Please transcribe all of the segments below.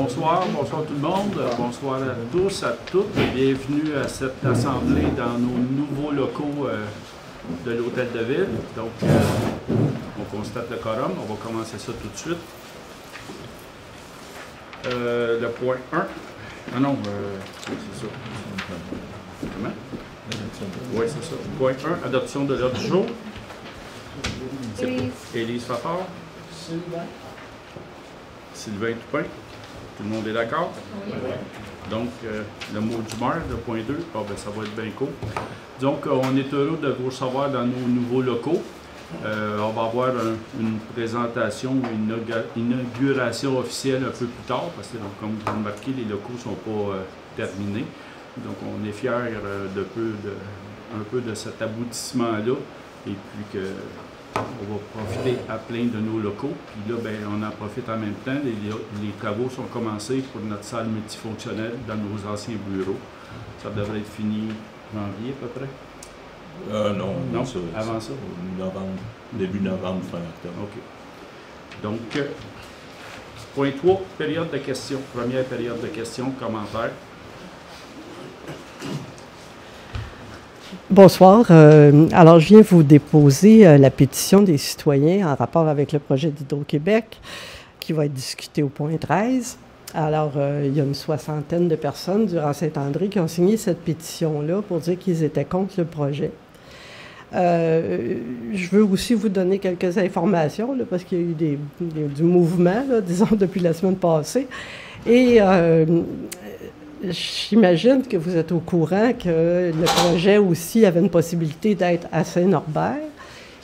Bonsoir tout le monde, bonsoir à tous, à toutes. Bienvenue à cette assemblée dans nos nouveaux locaux de l'Hôtel de Ville. Donc, on constate le quorum, on va commencer ça tout de suite. Le point 1. Ah non, c'est ça. Comment? Oui, c'est ça. Point 1, adoption de l'ordre du jour. Élise Fafard. Sylvain Toupin. Tout le monde est d'accord? Oui. Donc, le mot d'humeur, le point 2, ben, ça va être bien court. Donc, on est heureux de vous recevoir dans nos nouveaux locaux. On va avoir une présentation, une inauguration officielle un peu plus tard, parce que, donc, comme vous remarquez, les locaux ne sont pas terminés. Donc, on est fiers un peu de cet aboutissement-là, et puis que on va profiter à plein de nos locaux. Puis là, ben, on en profite en même temps. Les travaux sont commencés pour notre salle multifonctionnelle dans nos anciens bureaux. Ça devrait être fini janvier à peu près? Non, ça, avant ça? Novembre, début novembre, fin octobre. OK. Donc, point 3, période de questions. Première période de questions, commentaires. Bonsoir. Alors, je viens vous déposer la pétition des citoyens en rapport avec le projet d'Hydro-Québec qui va être discuté au point 13. Alors, il y a une soixantaine de personnes durant Saint-André qui ont signé cette pétition-là pour dire qu'ils étaient contre le projet. Je veux aussi vous donner quelques informations, là, parce qu'il y a eu du mouvement, là, disons, depuis la semaine passée. Et j'imagine que vous êtes au courant que le projet aussi avait une possibilité d'être à Saint-Norbert.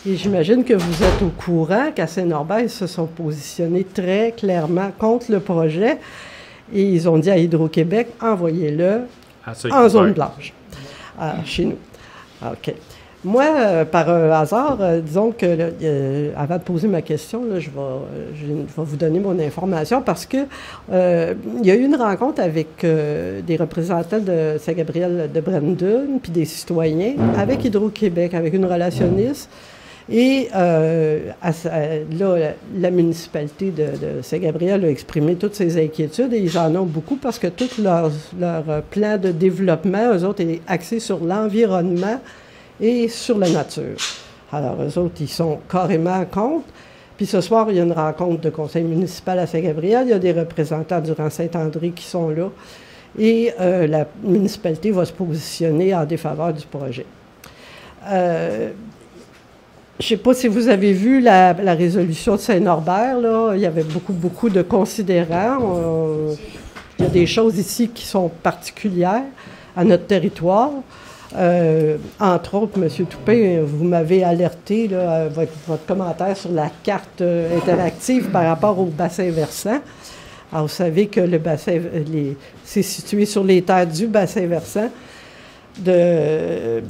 Et j'imagine que vous êtes au courant qu'à Saint-Norbert, ils se sont positionnés très clairement contre le projet. Et ils ont dit à Hydro-Québec, envoyez-le en zone blanche, chez nous. OK. Moi, par hasard, disons que, avant de poser ma question, là, je vais vous donner mon information parce que il y a eu une rencontre avec des représentants de Saint-Gabriel de Brandon puis des citoyens avec Hydro-Québec, avec une relationniste. Et là, la municipalité de Saint-Gabriel a exprimé toutes ses inquiétudes et ils en ont beaucoup parce que tout leur plan de développement, eux autres, est axé sur l'environnement et sur la nature. Alors, eux autres, ils sont carrément contre. Puis ce soir, il y a une rencontre de conseil municipal à Saint-Gabriel. Il y a des représentants durant Saint-André qui sont là. Et la municipalité va se positionner en défaveur du projet. Je ne sais pas si vous avez vu la résolution de Saint-Norbert, là. Il y avait beaucoup de considérants. Il y a des choses ici qui sont particulières à notre territoire. Entre autres, M. Toupin, vous m'avez alerté, là, votre commentaire sur la carte interactive par rapport au bassin versant. Alors, vous savez que le bassin, c'est situé sur les terres du bassin versant de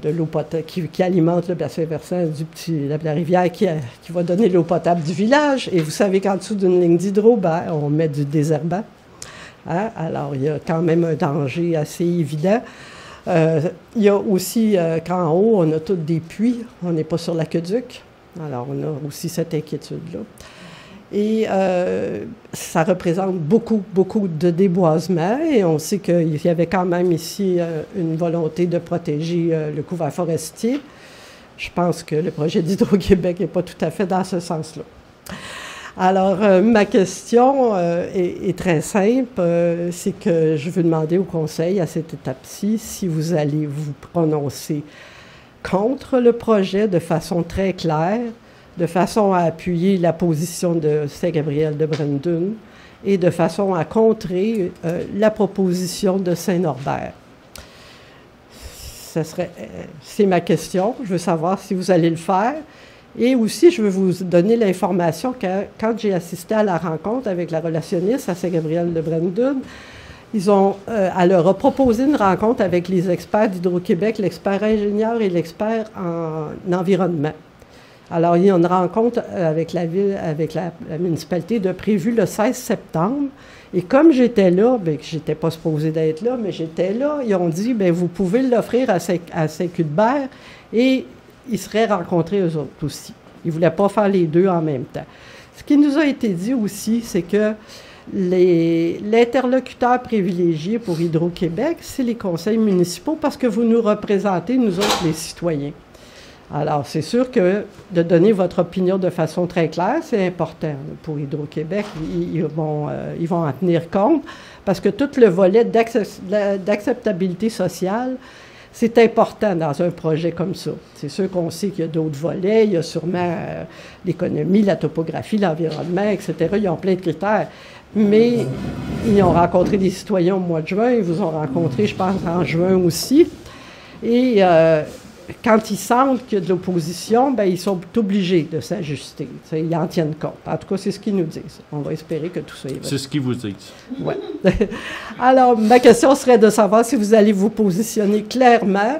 l'eau potable qui alimente le bassin versant de la rivière qui va donner l'eau potable du village. Et vous savez qu'en dessous d'une ligne d'hydro, ben, on met du désherbant. Hein? Alors, il y a quand même un danger assez évident. Il y a aussi qu'en haut, on a tous des puits. On n'est pas sur l'aqueduc. Alors, on a aussi cette inquiétude-là. Et ça représente beaucoup de déboisement. Et on sait qu'il y avait quand même ici une volonté de protéger le couvert forestier. Je pense que le projet d'Hydro-Québec n'est pas tout à fait dans ce sens-là. Alors, ma question est très simple. C'est que je veux demander au Conseil, à cette étape-ci, si vous allez vous prononcer contre le projet de façon très claire, de façon à appuyer la position de Saint-Gabriel de Brandon et de façon à contrer la proposition de Saint-Norbert. C'est ma question. Je veux savoir si vous allez le faire. Et aussi, je veux vous donner l'information que quand j'ai assisté à la rencontre avec la relationniste à Saint-Gabriel de Brandon, elle leur a proposé une rencontre avec les experts d'Hydro-Québec, l'expert ingénieur et l'expert en environnement. Alors, il y a une rencontre avec la ville, avec la municipalité de prévu le 16 septembre. Et comme j'étais là, bien, je n'étais pas supposée d'être là, mais j'étais là, ils ont dit, bien, vous pouvez l'offrir à Saint-Cuthbert et ils seraient rencontrés eux autres aussi. Ils ne voulaient pas faire les deux en même temps. Ce qui nous a été dit aussi, c'est que L'interlocuteur privilégié pour Hydro-Québec, c'est les conseils municipaux parce que vous nous représentez, nous autres, les citoyens. Alors, c'est sûr que de donner votre opinion de façon très claire, c'est important pour Hydro-Québec. Ils vont en tenir compte parce que tout le volet d'acceptabilité sociale, c'est important dans un projet comme ça. C'est sûr qu'on sait qu'il y a d'autres volets. Il y a sûrement l'économie, la topographie, l'environnement, etc. Ils ont plein de critères. Mais ils ont rencontré des citoyens au mois de juin. Ils vous ont rencontré, je pense, en juin aussi. Et quand ils sentent qu'il y a de l'opposition, bien, ils sont obligés de s'ajuster. Ils en tiennent compte. En tout cas, c'est ce qu'ils nous disent. On va espérer que tout ça est vrai. C'est ce qu'ils vous disent. Oui. Alors, ma question serait de savoir si vous allez vous positionner clairement,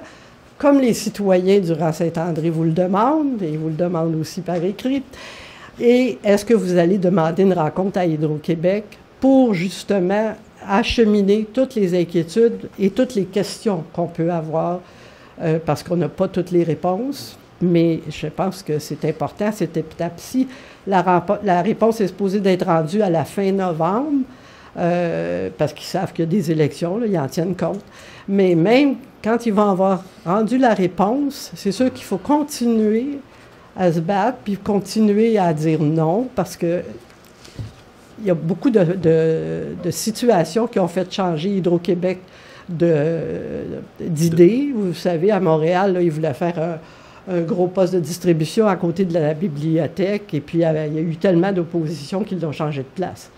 comme les citoyens du Rang Saint-André vous le demandent, et vous le demandent aussi par écrit. Et est-ce que vous allez demander une rencontre à Hydro-Québec pour, justement, acheminer toutes les inquiétudes et toutes les questions qu'on peut avoir parce qu'on n'a pas toutes les réponses, mais je pense que c'est important, cette étape-ci. La réponse est supposée d'être rendue à la fin novembre, parce qu'ils savent qu'il y a des élections, là, ils en tiennent compte. Mais même quand ils vont avoir rendu la réponse, c'est sûr qu'il faut continuer à se battre, puis continuer à dire non, parce que il y a beaucoup de situations qui ont fait changer Hydro-Québec d'idées. Vous savez, à Montréal, là, ils voulaient faire un gros poste de distribution à côté de la bibliothèque, et puis il y a eu tellement d'opposition qu'ils l'ont changé de place.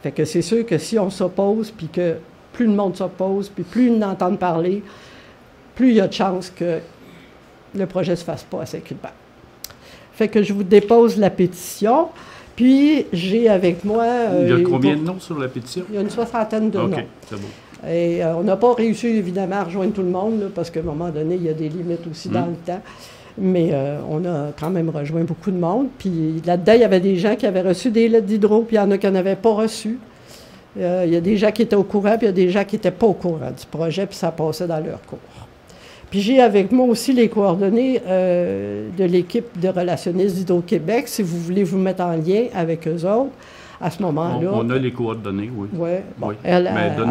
Fait que c'est sûr que si on s'oppose, puis que plus le monde s'oppose, puis plus ils n'entendent parler, plus il y a de chances que le projet ne se fasse pas à Saint-Cuthbert. Fait que je vous dépose la pétition. Puis, j'ai avec moi... il y a combien de noms sur la pétition? Il y a une 60aine de noms. OK, c'est bon. Et on n'a pas réussi, évidemment, à rejoindre tout le monde, là, parce qu'à un moment donné, il y a des limites aussi dans le temps. Mais on a quand même rejoint beaucoup de monde. Puis là-dedans, il y avait des gens qui avaient reçu des lettres d'hydro, puis il y en a qui n'en avaient pas reçu. Il y a des gens qui étaient au courant, puis il y a des gens qui n'étaient pas au courant du projet, puis ça passait dans leur cours. Puis j'ai avec moi aussi les coordonnées de l'équipe de relationnistes d'Hydro-Québec, si vous voulez vous mettre en lien avec eux autres. À ce moment-là... On a les coordonnées, oui. Ouais, bon, oui. À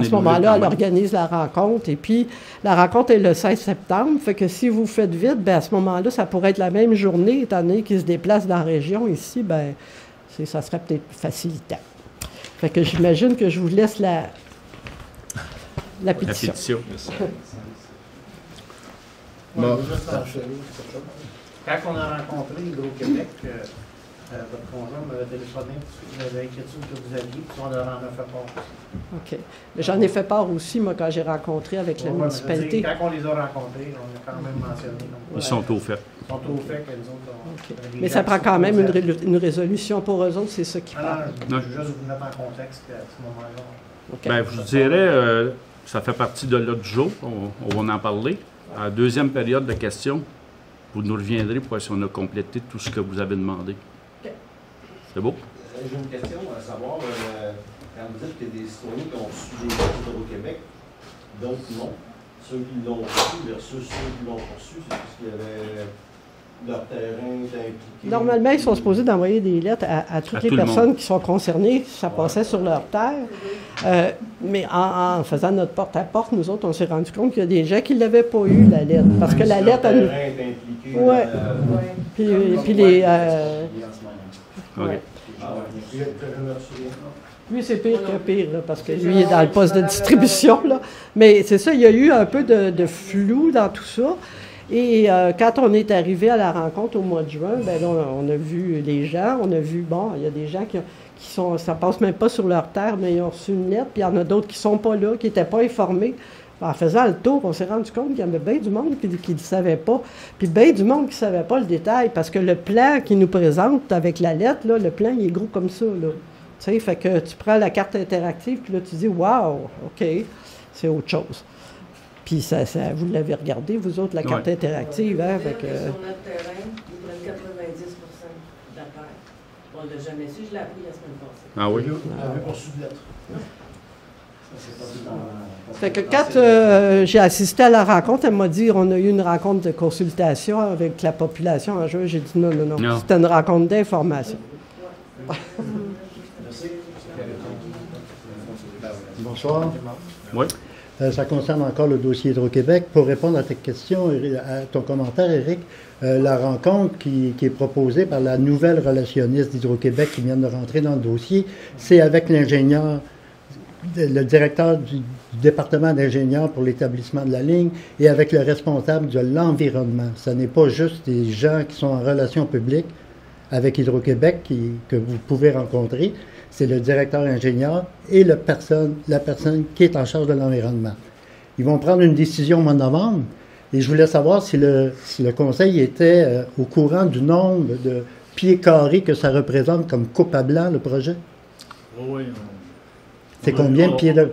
ce moment-là, elle organise la rencontre. Et puis, la rencontre est le 16 septembre. Fait que si vous faites vite, bien, à ce moment-là, ça pourrait être la même journée, étant donné qu'ils se déplacent dans la région ici, bien, ça serait peut-être facilitant. Fait que j'imagine que je vous laisse la pétition. La pétition. Bon. Quand on a rencontré Hydro-Québec, votre conjoint m'avait téléphoné l'inquiétude que vous aviez, puis on en a fait part. OK. Mais j'en ai fait part aussi, moi, quand j'ai rencontré avec la municipalité. Quand on les a rencontrés, on a quand même mentionné. Donc, ils sont au fait. Ils sont au fait que les autres ont... Okay. Mais ça prend quand même une résolution pour eux autres, c'est ça qui parle. Non, je veux juste vous mettre en contexte qu'à ce moment-là... Okay. Bien, je vous dirais, ça fait partie de l'autre jour, on va en parler. À la deuxième période de questions, vous nous reviendrez pour voir si on a complété tout ce que vous avez demandé. Okay. C'est beau? J'ai une question à savoir, quand vous dites qu'il y a des citoyens qui ont reçu des lettres au Québec, d'autres non. Ceux qui l'ont reçu versus ceux qui l'ont reçu, c'est parce qu'il y avait leur terrain impliqué. Normalement, ils sont supposés d'envoyer des lettres à toutes les personnes qui sont concernées, ça passait sur leur terre. Mais en faisant notre porte-à-porte, nous autres, on s'est rendu compte qu'il y a des gens qui ne l'avaient pas eu, la lettre. Parce que la lettre... Leur terrain est impliqué. Oui. Puis les... Okay. Lui, c'est pire que pire, là, parce que lui, il est dans le poste de distribution. Là. Mais c'est ça, il y a eu un peu de flou dans tout ça. Et quand on est arrivé à la rencontre au mois de juin, ben là, on a vu les gens, on a vu, bon, il y a des gens qui sont, ça passe même pas sur leur terre, mais ils ont reçu une lettre, puis il y en a d'autres qui sont pas là, qui n'étaient pas informés. En faisant le tour, on s'est rendu compte qu'il y avait bien du monde qui ne le savait pas, puis bien du monde qui ne savait pas le détail, parce que le plan qu'ils nous présente avec la lettre, là, le plan, il est gros comme ça, là. Tu sais, fait que tu prends la carte interactive, puis là, tu dis « Wow, OK, c'est autre chose ». Puis ça, vous l'avez regardé, vous autres, la carte interactive, hein? Fait que... Sur notre terrain, ils prennent 90% de la terre. On ne l'a jamais su, je l'ai appris la semaine passée. Ah oui? Vous avez reçu de lettres. Fait que quand j'ai assisté à la rencontre, elle m'a dit on a eu une rencontre de consultation avec la population en juin. J'ai dit non. C'était une rencontre d'information. Bonsoir. Oui. Ça concerne encore le dossier Hydro-Québec. Pour répondre à ta question, à ton commentaire, Éric, la rencontre qui est proposée par la nouvelle relationniste d'Hydro-Québec qui vient de rentrer dans le dossier, c'est avec l'ingénieur, le directeur du département d'ingénieurs pour l'établissement de la ligne et avec le responsable de l'environnement. Ce n'est pas juste des gens qui sont en relation publique avec Hydro-Québec que vous pouvez rencontrer. C'est le directeur ingénieur et la personne qui est en charge de l'environnement. Ils vont prendre une décision au mois de novembre et je voulais savoir si le conseil était au courant du nombre de pieds carrés que ça représente comme coupe à blanc, le projet. Oui. C'est combien de pieds de...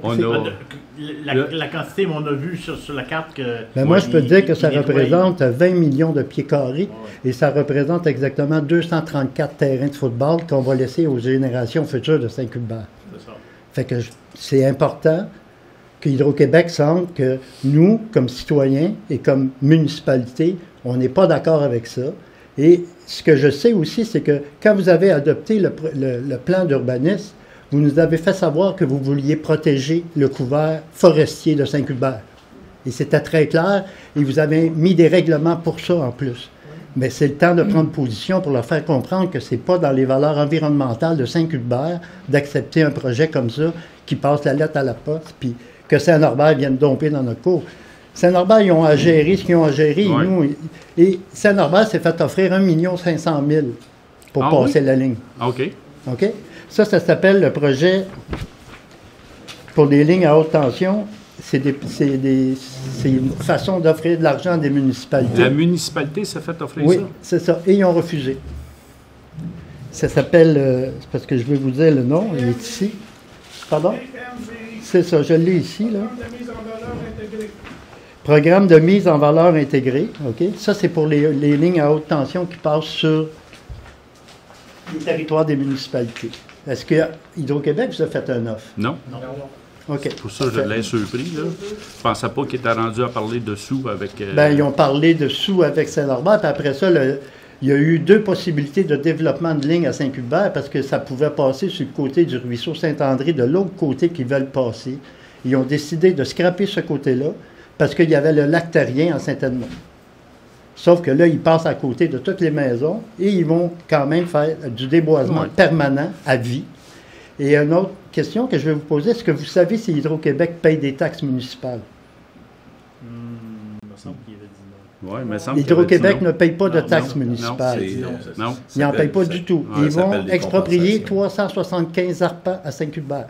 La quantité, on a vu sur la carte que... Ben moi, je peux te dire que ça représente 20 millions de pieds carrés et ça représente exactement 234 terrains de football qu'on va laisser aux générations futures de Saint-Cuthbert. C'est ça. Fait que c'est important que Hydro-Québec sente que nous, comme citoyens et comme municipalité, on n'est pas d'accord avec ça. Et ce que je sais aussi, c'est que quand vous avez adopté le plan d'urbanisme, vous nous avez fait savoir que vous vouliez protéger le couvert forestier de Saint-Cuthbert. Et c'était très clair, et vous avez mis des règlements pour ça en plus. Mais c'est le temps de prendre position pour leur faire comprendre que ce n'est pas dans les valeurs environnementales de Saint-Cuthbert d'accepter un projet comme ça qui passe la lettre à la poste, puis que Saint-Norbert vienne domper dans notre cour. Saint-Norbert, ils ont à gérer ce qu'ils ont à gérer. Ouais. Et Saint-Norbert s'est fait offrir 1 500 000 pour passer la ligne. OK. OK? Ça s'appelle le projet pour des lignes à haute tension. C'est une façon d'offrir de l'argent à des municipalités. La municipalité s'est fait offrir ça? Oui, c'est ça. Et ils ont refusé. Ça s'appelle, c'est parce que je vais vous dire le nom, il est ici. Pardon? C'est ça, je l'ai ici, là. Programme de mise en valeur intégrée. OK? Ça, c'est pour les lignes à haute tension qui passent sur les territoires des municipalités. Est-ce que Hydro-Québec vous a fait un offre? Non. OK. Pour ça, je l'ai surpris. Là. Je pensais pas qu'il était rendu à parler de sous avec... Ben, ils ont parlé de sous avec Saint-Norbert, puis après ça, il y a eu 2 possibilités de développement de ligne à Saint-Cuthbert parce que ça pouvait passer sur le côté du ruisseau Saint-André, de l'autre côté qu'ils veulent passer. Ils ont décidé de scraper ce côté-là parce qu'il y avait le lac Terrien en Saint-Edmond. Sauf que là, ils passent à côté de toutes les maisons et ils vont quand même faire du déboisement permanent à vie. Et une autre question que je vais vous poser, est-ce que vous savez si Hydro-Québec paye des taxes municipales? Il me semble qu'il avait dit non. Ouais, mais semble Hydro-Québec ne paye pas de taxes municipales. Non. Ils n'en payent pas du tout. Ouais, Ils ça vont s'appelle des exproprier compensations. 375 arpents à Saint-Cuthbert.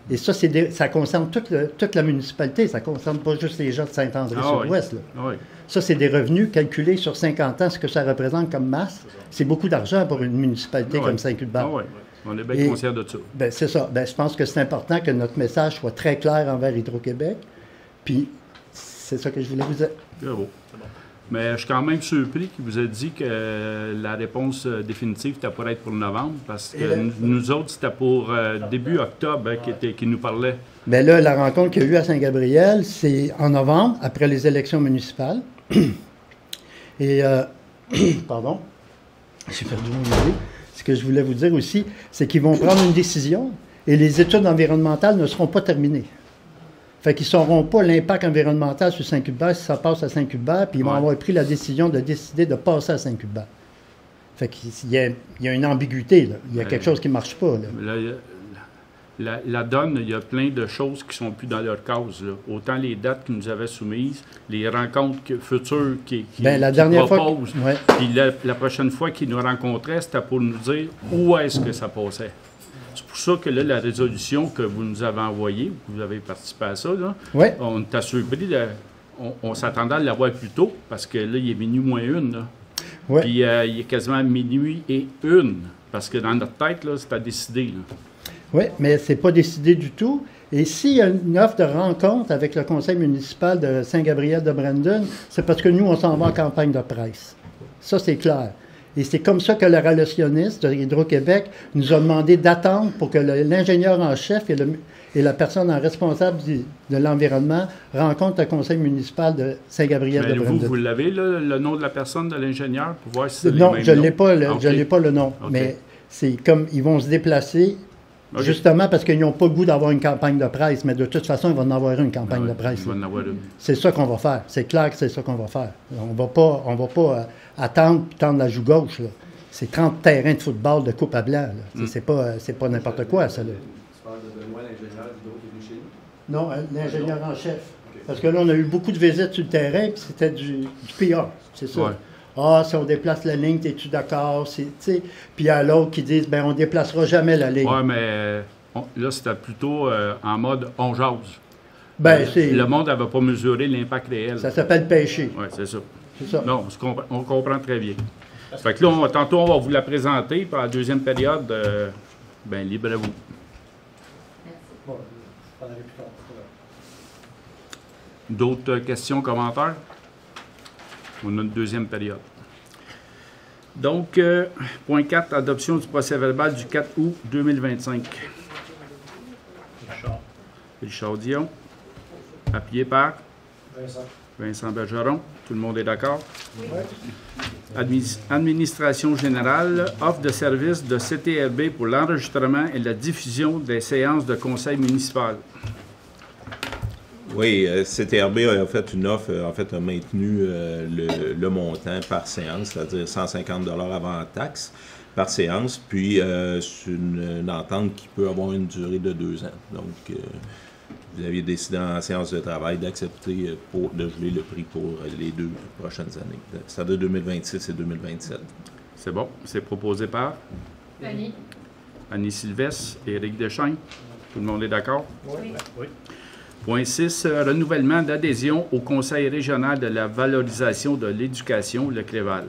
Et ça, ça concerne toute la municipalité. Ça ne concerne pas juste les gens de Saint-André-sur-Ouest. Oui. Ça, c'est des revenus calculés sur 50 ans, ce que ça représente comme masse. C'est beaucoup d'argent pour une municipalité comme Saint-Cuthbert. Oui. On est bien conscient de ça. Ben, c'est ça. Ben, je pense que c'est important que notre message soit très clair envers Hydro-Québec. Puis, c'est ça que je voulais vous dire. Très beau. Mais je suis quand même surpris qu'il vous ait dit que la réponse définitive était pour être pour novembre, parce que nous autres, c'était pour début octobre qui nous parlait. Bien là, la rencontre qu'il y a eu à Saint-Gabriel, c'est en novembre, après les élections municipales. Et, pardon, j'ai perdu mon idée. Ce que je voulais vous dire aussi, c'est qu'ils vont prendre une décision et les études environnementales ne seront pas terminées. Fait qu'ils ne sauront pas l'impact environnemental sur Saint-Cuthbert si ça passe à Saint-Cuthbert, puis ils vont avoir pris la décision de décider de passer à Saint-Cuthbert. Fait qu'il y a une ambiguïté, là. Il y a quelque chose qui ne marche pas, là. La donne, il y a plein de choses qui ne sont plus dans leur cause. Là. Autant les dates qu'ils nous avaient soumises, les rencontres futures qui la dernière proposent. Fois Puis la prochaine fois qu'ils nous rencontraient, c'était pour nous dire où est-ce que ça passait. C'est pour ça que là, la résolution que vous nous avez envoyée, vous avez participé à ça, là, on t'a surpris, on s'attendait à l'avoir plus tôt, parce que là, il est minuit moins 1. Là. Puis il est quasiment minuit et 1, parce que dans notre tête, là, c'est à décider. Là. Oui, mais ce n'est pas décidé du tout. Et s'il y a une offre de rencontre avec le conseil municipal de Saint-Gabriel de Brandon, c'est parce que nous, on s'en va en campagne de presse. Ça, c'est clair. Et c'est comme ça que le relationniste de Hydro-Québec nous a demandé d'attendre pour que l'ingénieur en chef et la personne en responsable de l'environnement rencontrent le conseil municipal de Saint-Gabriel de Brandon. Vous l'avez, le nom de la personne, de l'ingénieur, pour voir si c'est Non, les mêmes je noms? n'ai pas, je l'ai pas le nom. Okay. Mais c'est comme, ils vont se déplacer OK. Justement parce qu'ils n'ont pas le goût d'avoir une campagne de presse, mais de toute façon, ils vont en avoir une campagne Ouais, de presse. il va en avoir une. C'est ça qu'on va faire. C'est clair que c'est ça qu'on va faire. On va pas attendre puis tendre la joue gauche. Là. C'est 30 terrains de football de coupe à blanc. Là. C'est pas n'importe quoi, ça. Là. Tu parles de Benoît, l'ingénieur d'Hydro qui est venu chez nous? Non, l'ingénieur en chef. Parce que là, on a eu beaucoup de visites sur le terrain, puis c'était du PR. C'est ça. Ouais. Ah, si on déplace la ligne, es-tu d'accord? Puis il y a l'autre qui dit, ben on déplacera jamais la ligne. Oui, mais là, c'était plutôt en mode on jase. Ben, Le monde n'avait pas mesuré l'impact réel. Ça s'appelle pêcher. Oui, c'est ça. C'est ça. Non, on comprend très bien. Fait que là, tantôt, on va vous la présenter, puis la deuxième période, ben libre à vous. Bon, je parlerai plus tard. D'autres questions, commentaires? On a une deuxième période. Donc, point 4, adoption du procès-verbal du 4 août 2025. Richard Dion. Appuyé par Vincent Bergeron. Tout le monde est d'accord? Administration générale, offre de service de CTRB pour l'enregistrement et la diffusion des séances de conseil municipal. Oui, CTRB a fait une offre, a maintenu le montant par séance, c'est-à-dire 150 $ avant taxe par séance, puis c'est une entente qui peut avoir une durée de 2 ans. Donc, vous aviez décidé en séance de travail d'accepter de geler le prix pour les 2 prochaines années, c'est-à-dire 2026 et 2027. C'est bon. C'est proposé par Annie Sylvestre et Éric Deschênes. Tout le monde est d'accord? Oui. Point 6, renouvellement d'adhésion au Conseil régional de la valorisation de l'éducation, le CREVAL.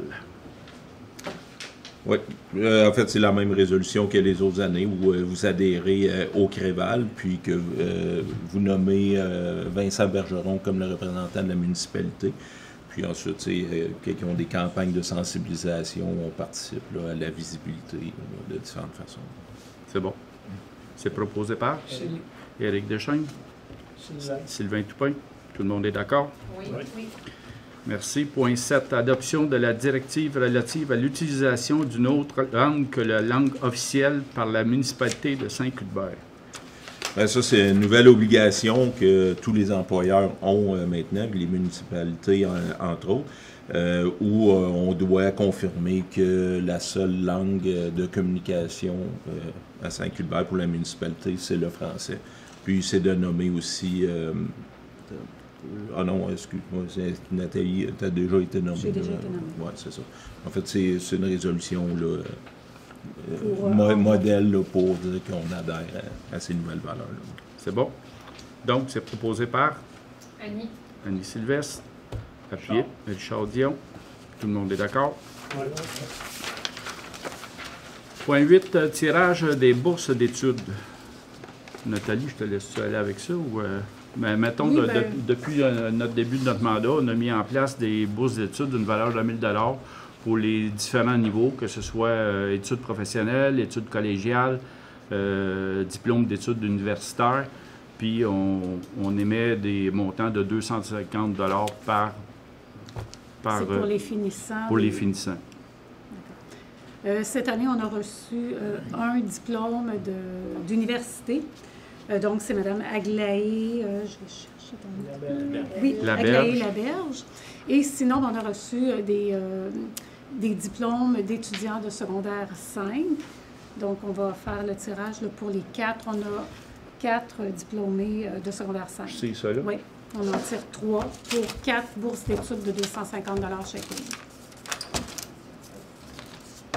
Oui, en fait, c'est la même résolution que les autres années où vous adhérez au CREVAL, puis que vous nommez Vincent Bergeron comme le représentant de la municipalité. Puis ensuite, ceux qui ont des campagnes de sensibilisation, on participe à la visibilité de différentes façons. C'est bon. C'est proposé par Éric Deschênes. Sylvain Toupin. Tout le monde est d'accord? Oui. Merci. Point 7. Adoption de la directive relative à l'utilisation d'une autre langue que la langue officielle par la municipalité de Saint-Cuthbert. Bien, ça, c'est une nouvelle obligation que tous les employeurs ont maintenant, puis les municipalités, entre autres, où on doit confirmer que la seule langue de communication à Saint-Cuthbert pour la municipalité, c'est le français. Puis c'est de nommer aussi... non, excuse-moi, Nathalie, tu as déjà été nommée. J'ai déjà été nommée. Oui, c'est ça. En fait, c'est une résolution modèle là, pour dire qu'on adhère à ces nouvelles valeurs-là. C'est bon. Donc, c'est proposé par Annie Sylvestre. Appuyé. Richard Dion. Tout le monde est d'accord? Oui. Point 8, tirage des bourses d'études. Nathalie, je te laisse aller avec ça ou... Ben, mettons, depuis notre début de notre mandat, on a mis en place des bourses d'études d'une valeur de 1 000 $ pour les différents niveaux, que ce soit études professionnelles, études collégiales, diplôme d'études universitaires, puis on émet des montants de 250 $ par C'est pour les finissants. Pour les finissants. Cette année, on a reçu un diplôme d'université. Donc, c'est Mme Aglaé, je vais chercher ton nom. Oui, Aglaé Laberge. Et sinon, on a reçu des diplômes d'étudiants de secondaire 5. Donc, on va faire le tirage là, pour les 4. On a 4 diplômés de secondaire 5. C'est ça, là? Oui, on en tire 3 pour 4 bourses d'études de 250 $ chacune.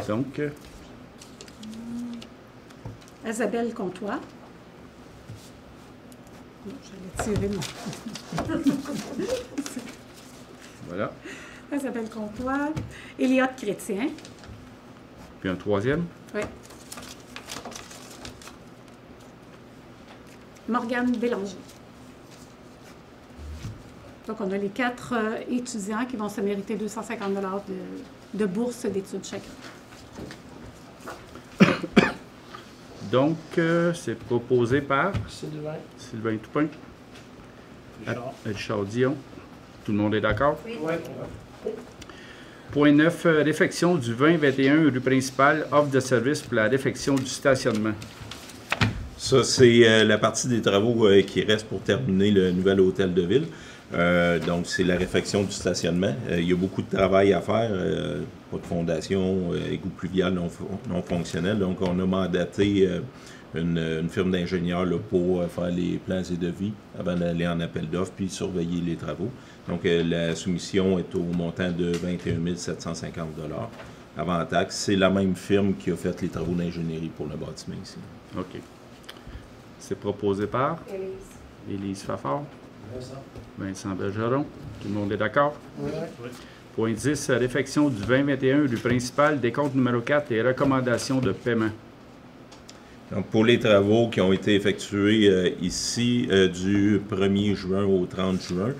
Donc... Isabelle Comtois. J'allais tirer mon... Voilà. Isabelle Comtois. Elliot Chrétien. Puis un troisième? Oui. Morgane Bélanger. Donc, on a les 4 étudiants qui vont se mériter 250 $ de bourse d'études chacun. Donc, c'est proposé par Sylvain Toupin, Richard Dion. Tout le monde est d'accord? Oui. Point 9, réfection du 2021 rue principale, offre de service pour la réfection du stationnement. Ça, c'est la partie des travaux qui reste pour terminer le nouvel hôtel de ville. Donc, c'est la réfection du stationnement. Il y a beaucoup de travail à faire. Pas de fondation, égout pluvial non fonctionnel. Donc, on a mandaté une firme d'ingénieurs pour faire les plans et devis avant d'aller en appel d'offres puis surveiller les travaux. Donc, la soumission est au montant de 21 750 $ avant taxe. C'est la même firme qui a fait les travaux d'ingénierie pour le bâtiment ici. OK. C'est proposé par? Élise Fafard. Vincent Bergeron. Tout le monde est d'accord? Oui. Point 10, réfection du 2021 du principal, décompte numéro 4 et recommandations de paiement. Donc, pour les travaux qui ont été effectués ici du 1er juin au 30 juin,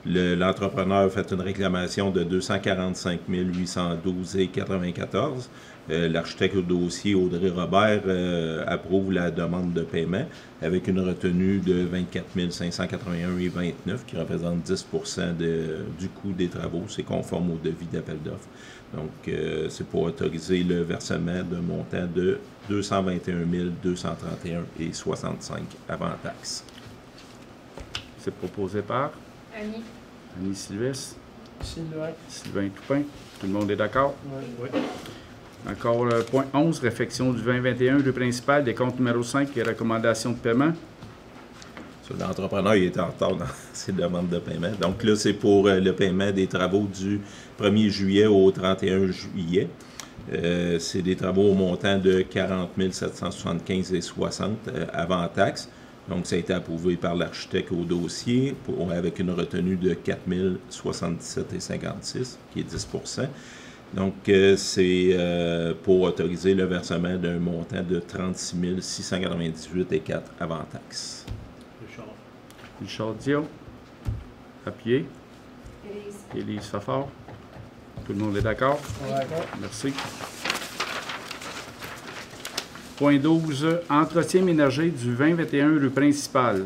l'entrepreneur a fait une réclamation de 245 812,94 $. L'architecte au dossier, Audrey Robert, approuve la demande de paiement avec une retenue de 24 581,29 $ qui représente 10 % du coût des travaux. C'est conforme au devis d'appel d'offres. Donc, c'est pour autoriser le versement d'un montant de 221 231,65 $ avant taxe. C'est proposé par? Annie Sylvestre. Sylvain Toupin. Tout le monde est d'accord? Oui. Encore point 11, réfection du 2021 du principal, décompte numéro 5 et recommandations de paiement. L'entrepreneur il était en retard dans ses demandes de paiement. Donc là, c'est pour le paiement des travaux du 1er juillet au 31 juillet. C'est des travaux au montant de 40 775,60 $ avant taxe. Donc, ça a été approuvé par l'architecte au dossier avec une retenue de 4 077,56 $, qui est 10 %. Donc, c'est pour autoriser le versement d'un montant de 36 698,04 $ avant taxe. Richard Dion. Appuyé. Élise Fafard. Tout le monde est d'accord? Oui, d'accord. Merci. Point 12, entretien ménager du 2021 rue principale.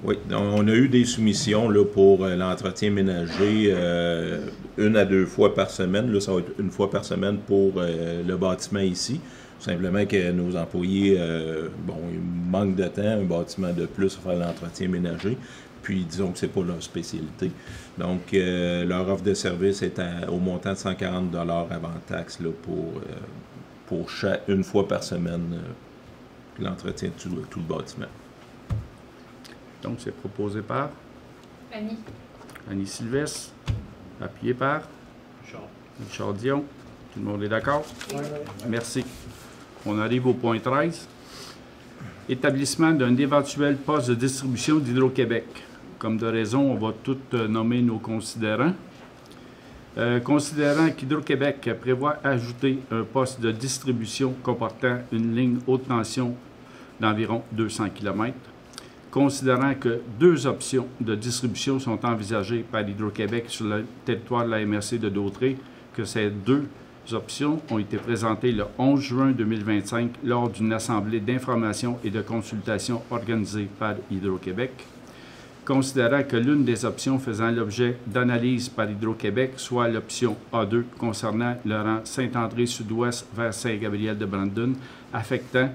Oui, donc on a eu des soumissions là, pour l'entretien ménager 1 à 2 fois par semaine. Là, ça va être 1 fois par semaine pour le bâtiment ici. Simplement que nos employés, ils manquent de temps, un bâtiment de plus à faire l'entretien ménager. Puis, disons que ce n'est pas leur spécialité. Donc, leur offre de service est au montant de 140 $ avant taxe là, pour une fois par semaine l'entretien de tout le bâtiment. Donc, c'est proposé par? Annie Sylvestre. Appuyé par? Richard Dion. Tout le monde est d'accord? Oui. Merci. On arrive au point 13. Établissement d'un éventuel poste de distribution d'Hydro-Québec. Comme de raison, on va tout nommer nos considérants. Considérant qu'Hydro-Québec prévoit ajouter un poste de distribution comportant une ligne haute tension d'environ 200 km. Considérant que 2 options de distribution sont envisagées par Hydro-Québec sur le territoire de la MRC de Dautrey, que ces 2 options ont été présentées le 11 juin 2025 lors d'une assemblée d'information et de consultation organisée par Hydro-Québec. Considérant que l'une des options faisant l'objet d'analyse par Hydro-Québec soit l'option A2 concernant le rang Saint-André-Sud-Ouest vers Saint-Gabriel-de-Brandon, affectant,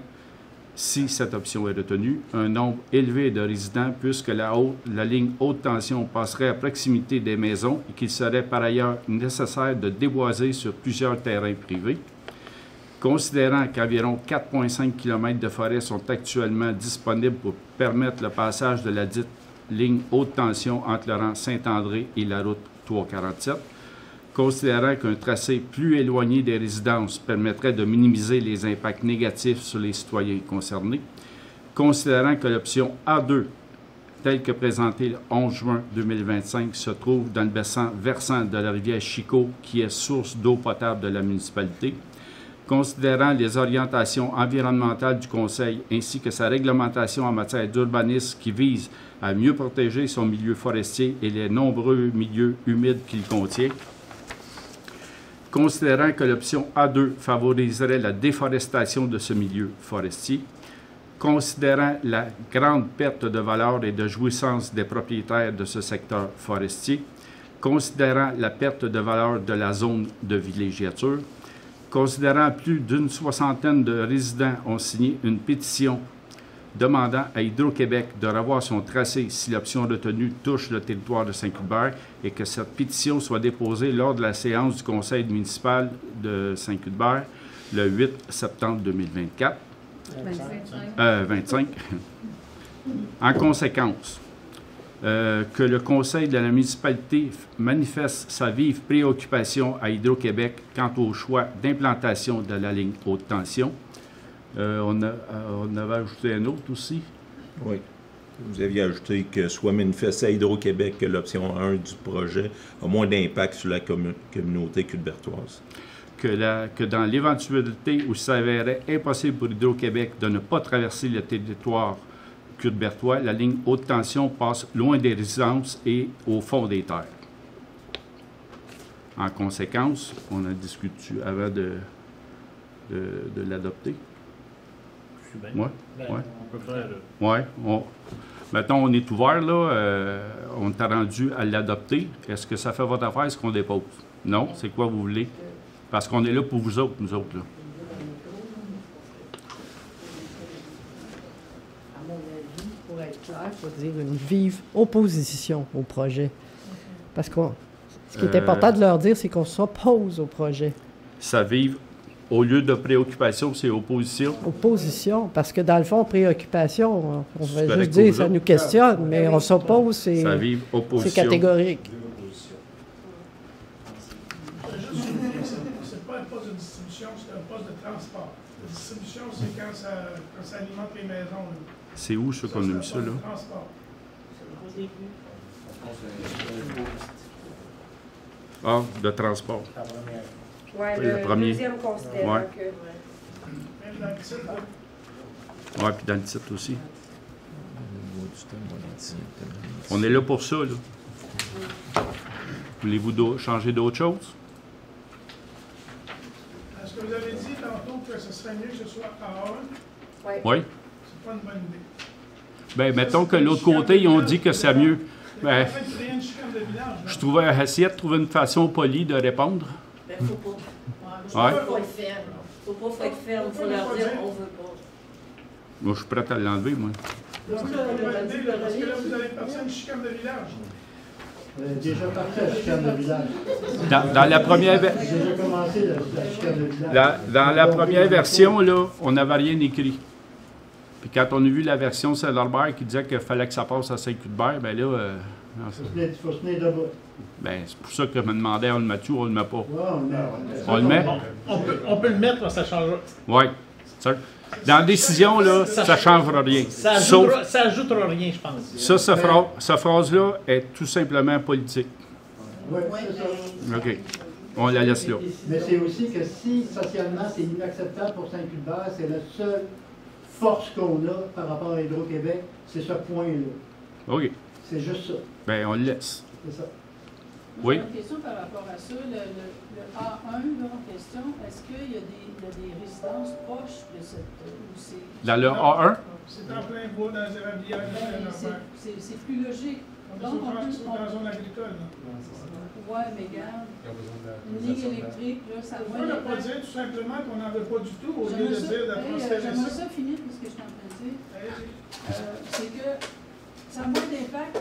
si cette option est retenue, un nombre élevé de résidents puisque la ligne haute tension passerait à proximité des maisons et qu'il serait par ailleurs nécessaire de déboiser sur plusieurs terrains privés. Considérant qu'environ 4,5 km de forêt sont actuellement disponibles pour permettre le passage de la dite ligne haute tension entre le rang Saint-André et la route 347, considérant qu'un tracé plus éloigné des résidences permettrait de minimiser les impacts négatifs sur les citoyens concernés, considérant que l'option A2, telle que présentée le 11 juin 2025, se trouve dans le bassin versant de la rivière Chicot, qui est source d'eau potable de la municipalité, considérant les orientations environnementales du Conseil ainsi que sa réglementation en matière d'urbanisme qui vise à mieux protéger son milieu forestier et les nombreux milieux humides qu'il contient, considérant que l'option A2 favoriserait la déforestation de ce milieu forestier, considérant la grande perte de valeur et de jouissance des propriétaires de ce secteur forestier, considérant la perte de valeur de la zone de villégiature, considérant plus d'une soixantaine de résidents ont signé une pétition demandant à Hydro-Québec de revoir son tracé si l'option retenue touche le territoire de Saint-Cuthbert et que cette pétition soit déposée lors de la séance du conseil municipal de Saint-Cuthbert le 8 septembre 2024. 25. En conséquence, que le conseil de la municipalité manifeste sa vive préoccupation à Hydro-Québec quant au choix d'implantation de la ligne haute tension. On avait ajouté un autre aussi. Oui. Vous aviez ajouté que soit manifesté à Hydro-Québec que l'option 1 du projet a moins d'impact sur la communauté cuthbertoise. Que dans l'éventualité où il s'avérait impossible pour Hydro-Québec de ne pas traverser le territoire cuthbertois, la ligne haute tension passe loin des résidences et au fond des terres. En conséquence, on a discuté avant de l'adopter. Oui. On peut faire. Oui. Mettons, on est ouvert, là. On t'a rendu à l'adopter. Est-ce que ça fait votre affaire, ce qu'on dépose? Non? C'est quoi vous voulez? Parce qu'on est là pour vous autres, nous autres, là. À mon avis, pour être clair, il faut dire une vive opposition au projet. Parce que ce qui est important de leur dire, c'est qu'on s'oppose au projet. Ça vive. Au lieu de préoccupation, c'est opposition? Opposition, parce que dans le fond, préoccupation, on va juste dire ça nous questionne, mais on s'oppose, c'est catégorique. C'est pas un poste de distribution, c'est un poste de transport. La distribution, c'est quand ça alimente les maisons. C'est où ça qu'on a mis ça, là? Transport. Ah, de transport. Oui, le premier. Deuxième considérant que... Même dans le titre, Oui, puis dans le titre aussi. On est là pour ça, là. Voulez-vous changer d'autre chose? Est-ce que vous avez dit tantôt que ce serait mieux que ce soit A1? Oui. C'est pas une bonne idée. Bien, mettons que l'autre côté, ils ont dit que c'est mieux. Ben, je trouvais essayé de trouver une façon polie de répondre. Mais il ne faut pas. Ouais. Il faut être ferme. Il ne faut pas être ferme. Il faut leur dire on ne veut pas. Moi, je suis prêt à l'enlever, moi. Parce que là, vous avez parti à une chicane de village. Déjà parti à la chicane de village. Dans la première déjà commencé la chicane de village. Dans la première version, là, on n'avait rien écrit. Puis quand on a vu la version Saint-Norbert qui disait qu'il fallait que ça passe à Saint-Cuthbert, bien là... Il faut se tenir debout. Bien, c'est pour ça que je me demandais, on le met-tu ou on le met pas? Ouais, on le met. On le met? On peut le mettre, ça change. Oui. Dans la décision, là, ça ne changera rien. Ça ajoutera rien, je pense. Cette phrase-là est tout simplement politique. Oui, c'est ça. OK. On la laisse là. Mais c'est aussi que si socialement c'est inacceptable pour Saint-Cuthbert, c'est la seule force qu'on a par rapport à Hydro-Québec, c'est ce point-là. OK. C'est juste ça. Bien, on le laisse. C'est ça. Oui. J'ai une question par rapport à ça. Le A1 là, en question, est-ce qu'il y a des résidences proches de cette... Dans le A1? C'est en plein bois dans les érablières. C'est plus logique. Donc, on dans la zone agricole. Oui, mais regarde, une ligne électrique, là, ça va... Pourquoi ne pas dire tout simplement qu'on n'en veut pas du tout, au lieu de dire de transférer ça? J'aimerais ça finir ce que je suis en train de dire. C'est que ça a moins d'impact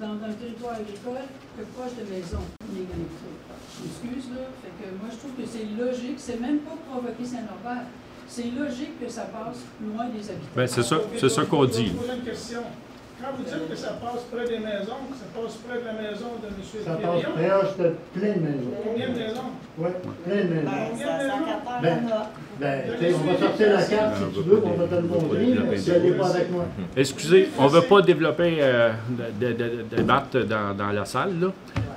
dans un territoire agricole que proche de maison, une ligne électrique. Je m'excuse, là. Fait que moi, je trouve que c'est logique. C'est même pas provoquer Saint-Norbert. C'est logique que ça passe loin des habitants. Bien, c'est ça qu'on dit. Je vais vous poser une question. Quand vous dites que ça passe près des maisons, ça passe près de la maison de M. Ça passe proche de plein de maisons. Combien de maisons? Oui, plein de maisons. On va sortir la carte si tu veux, on va te le montrer, mais tu n'allez pas avec moi. Excusez, on ne veut pas développer de débattre dans la salle, là,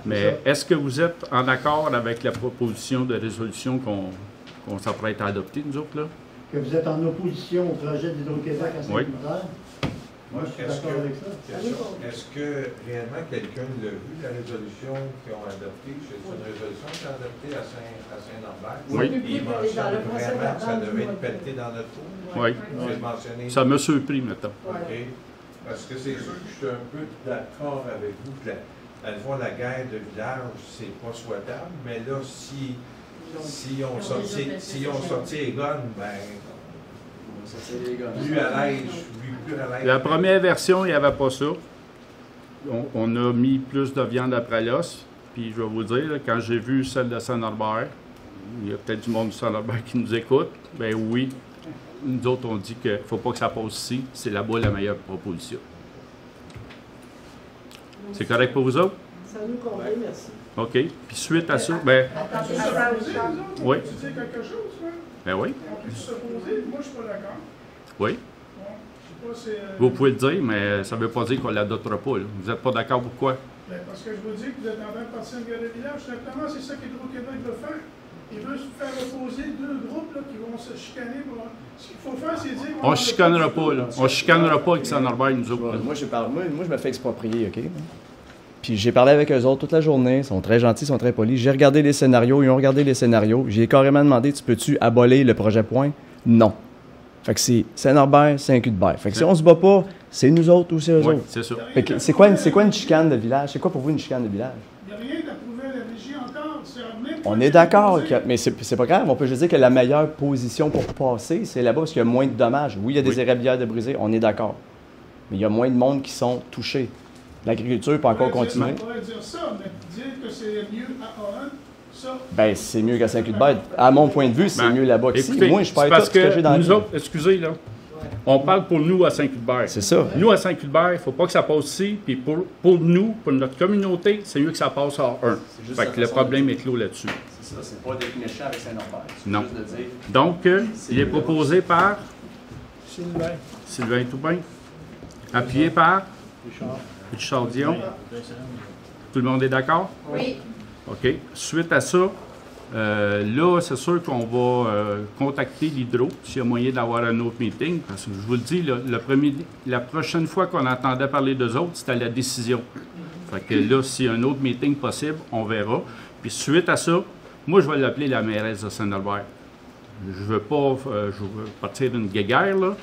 mais est-ce que vous êtes en accord avec la proposition de résolution qu'on s'apprête à adopter, nous autres, là? Que vous êtes en opposition au projet d'Hydro-Québec à Saint-Cuthbert? Moi, je suis d'accord avec ça. Est-ce que réellement quelqu'un l'a vu, la résolution qu'ils ont adoptée? C'est une résolution qui est adoptée à Saint-Norbert? Oui. Ils mentionnent vraiment que ça devait être pelleté dans notre trou? Oui. Ça m'a surpris, maintenant. OK. Parce que c'est sûr que je suis un peu d'accord avec vous que, dans le fond, la guerre de village, c'est pas souhaitable, mais là, si S'ils ont sorti les guns, ben, plus à l'aise, plus à l'aise. La première version, il n'y avait pas ça. On a mis plus de viande après l'os. Puis je vais vous dire, là, quand j'ai vu celle de Saint-Norbert, il y a peut-être du monde de Saint-Norbert qui nous écoute. Ben oui, nous autres, on dit qu'il ne faut pas que ça passe ici. C'est là-bas la meilleure proposition. C'est correct pour vous autres? Ça nous convient, merci. OK. Puis suite à ça, ben... Oui. Tu dis quelque chose, hein? Ben oui. On peut se poser? Moi, je suis pas d'accord. Oui. Bon, je sais pas, Vous pouvez le dire, mais ça ne veut pas dire qu'on ne l'adoptera pas. Là. Vous n'êtes pas d'accord pourquoi? Ben, parce que je vous dis que vous êtes en train de partir une guerre de village. Simplement, c'est ça qu'Hydro-Québec veut faire. Il veut faire opposer deux groupes là, qui vont se chicaner. Ce qu'il faut faire, c'est dire... On ne chicanera pas, là. On ne chicanera pas avec Saint-Norbert, nous autres. Moi, je me fais exproprier, OK? Puis j'ai parlé avec eux autres toute la journée. Ils sont très gentils, ils sont très polis. J'ai regardé les scénarios, ils ont regardé les scénarios. J'ai carrément demandé, tu peux-tu abolir le projet Point? Non. Fait que c'est Saint-Norbert, c'est un cul de berre. Fait que si on se bat pas, c'est nous autres ou c'est eux autres. C'est ça. Fait que c'est quoi une chicane de village? C'est quoi pour vous une chicane de village? Il n'y a rien d'approuvé à la régie encore. On est d'accord, mais c'est pas grave. On peut juste dire que la meilleure position pour passer, c'est là-bas parce qu'il y a moins de dommages. Oui, il y a des érablières de brisées, on est d'accord. Mais il y a moins de monde qui sont touchés. L'agriculture peut encore continuer. On pourrait dire ça, mais dire que c'est mieux à Oran, ça... Ben, c'est mieux qu'à Saint-Cuthbert. À mon point de vue, c'est mieux là-bas qu'ici. Écoutez, Moi, je perds tout ce que j'ai dans la vie. Nous autres, excusez, là, on parle pour nous à Saint-Cuthbert. C'est ça. Nous, à Saint-Cuthbert, il ne faut pas que ça passe ici. Puis pour nous, pour notre communauté, c'est mieux que ça passe à 1. Fait que le problème est clos là-dessus. C'est ça, c'est pas d'être méchant avec Saint-Norbert. Non. Donc, il est proposé par Sylvain Toupin, appuyé par Richard Dion. Tout le monde est d'accord? Oui. OK. Suite à ça, là, c'est sûr qu'on va contacter l'Hydro s'il y a moyen d'avoir un autre meeting. Parce que je vous le dis, la prochaine fois qu'on entendait parler d'eux autres, c'était la décision. Fait que là, s'il y a un autre meeting possible, on verra. Puis suite à ça, moi, je vais l'appeler la mairesse de Saint-Albert. Je veux pas partir d'une guéguerre, là,